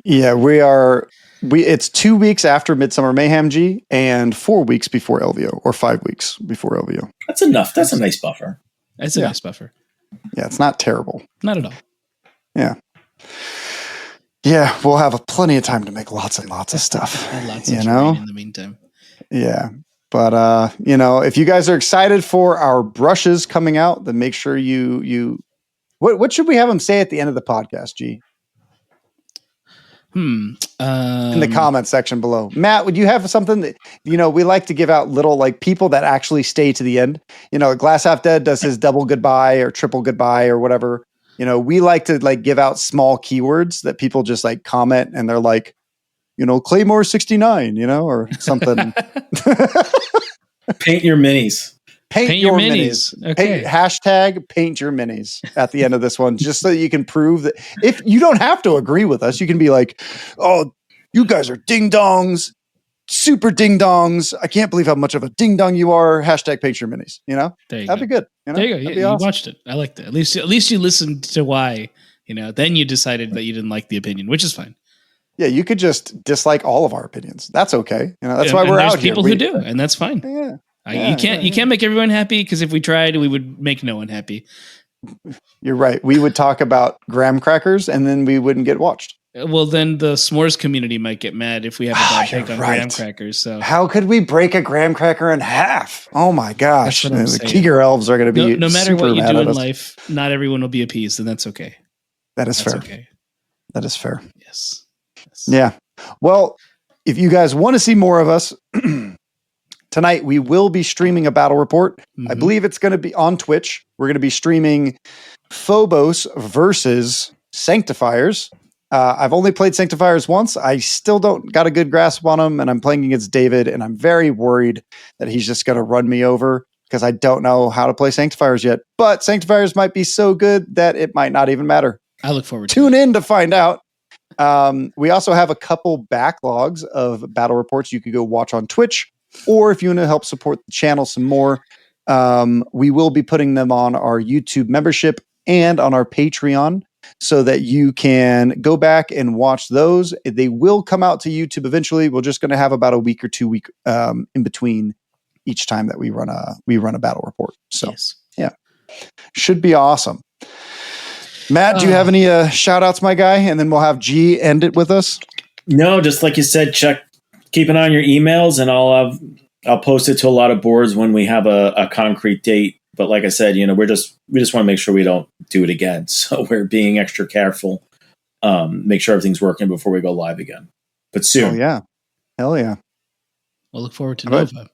Yeah, we are. It's 2 weeks after Midsummer Mayhem G and 4 weeks before LVO, or 5 weeks before LVO. That's enough. That's a nice buffer. That's a nice buffer. Yeah, it's not terrible. Not at all. Yeah. Yeah, we'll have plenty of time to make lots and lots of stuff. Lots of terrain in the meantime. Yeah. But you know, if you guys are excited for our brushes coming out, then make sure you what should we have them say at the end of the podcast, G? In the comment section below. Matt, would you have something that, you know, we like to give out little like people that actually stay to the end? You know, Glass Half Dead does his double goodbye or triple goodbye or whatever. You know, we like to like give out small keywords that people just like comment and they're like, you know, Claymore 69, you know, or something. Paint your minis. Paint your minis. Okay. Paint your minis at the end of this one, just so you can prove that if you don't have to agree with us, you can be like, oh, you guys are ding dongs, super ding dongs. I can't believe how much of a ding dong you are. # paint your minis. You know, that'd be good. You know? There you go. Yeah, awesome. You watched it. I liked it. At least you listened to why, you know, then you decided that you didn't like the opinion, which is fine. Yeah, you could just dislike all of our opinions. That's okay. You know, that's why we're out here. People who do, and that's fine. Yeah. You can't make everyone happy, because if we tried, we would make no one happy. You're right. We would talk about graham crackers and then we wouldn't get watched. Well, then the s'mores community might get mad if we have a bad take on graham crackers. So how could we break a graham cracker in half? Oh my gosh. The Keeger elves are going to be no matter what you do in life, not everyone will be appeased, and that's okay. That's fair. Okay. That is fair. Yes. Yeah. Well, if you guys want to see more of us, tonight we will be streaming a battle report. I believe it's going to be on Twitch. We're going to be streaming Phobos versus Sanctifiers. I've only played Sanctifiers once. I still don't got a good grasp on them, and I'm playing against David, and I'm very worried that he's just going to run me over because I don't know how to play Sanctifiers yet. But Sanctifiers might be so good that it might not even matter. I look forward to Tune in to find out. We also have a couple backlogs of battle reports you could go watch on Twitch, or if you want to help support the channel some more, we will be putting them on our YouTube membership and on our Patreon so that you can go back and watch those. They will come out to YouTube eventually. We're just going to have about a week or 2 week in between each time that we run a battle report. So yeah, should be awesome. Matt, do you have any shout outs, my guy? And then we'll have G end it with us. No, just like you said, keep an eye on your emails, and I'll post it to a lot of boards when we have a concrete date. But like I said, we just want to make sure we don't do it again. So we're being extra careful. Make sure everything's working before we go live again. But soon. Oh yeah. Hell yeah. We'll look forward to Nova.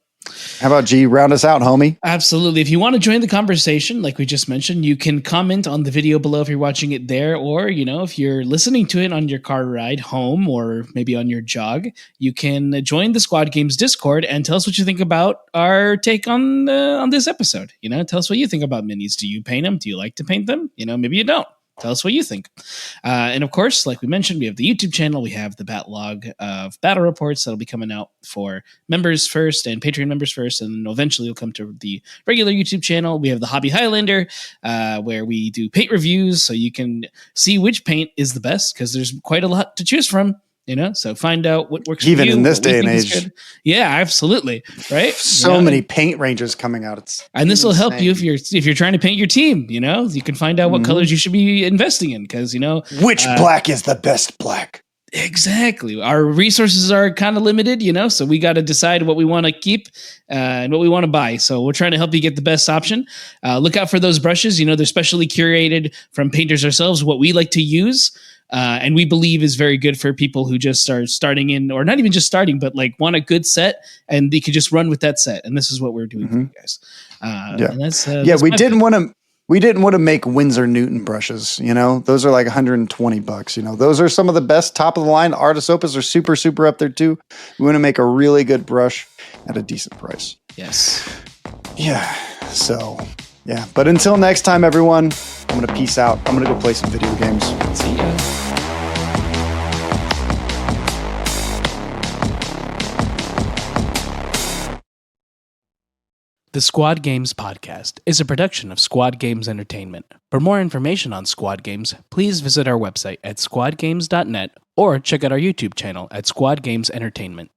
How about G? Round us out, homie. Absolutely. If you want to join the conversation, like we just mentioned, you can comment on the video below if you're watching it there, or, if you're listening to it on your car ride home or maybe on your jog, you can join the Squad Games Discord and tell us what you think about our take on this episode. Tell us what you think about minis. Do you paint them? Do you like to paint them? Maybe you don't. Tell us what you think. And of course, like we mentioned, we have the YouTube channel. We have the backlog of battle reports that'll be coming out for members first and Patreon members first. And eventually we'll come to the regular YouTube channel. We have the Hobby Highlander, where we do paint reviews. So you can see which paint is the best because there's quite a lot to choose from. So find out what works even for you, in this day and age. Yeah, absolutely. Right. So many paint ranges coming out. And this will help you if you're trying to paint your team. You can find out what colors you should be investing in because which black is the best black. Exactly. Our resources are kind of limited, so we got to decide what we want to keep and what we want to buy. So we're trying to help you get the best option. Look out for those brushes. They're specially curated from painters ourselves, what we like to use. And we believe is very good for people who just are starting in, or not even just starting, but like want a good set and they could just run with that set. And this is what we're doing for you guys. And that's we didn't want to make Winsor Newton brushes. Those are like $120. Those are some of the best top of the line. Artist Opus are super, super up there too. We want to make a really good brush at a decent price. Yes. Yeah. So yeah. But until next time, everyone, I'm going to peace out. I'm going to go play some video games. See ya. The Squad Games Podcast is a production of Squad Games Entertainment. For more information on Squad Games, please visit our website at squadgames.net or check out our YouTube channel at Squad Games Entertainment.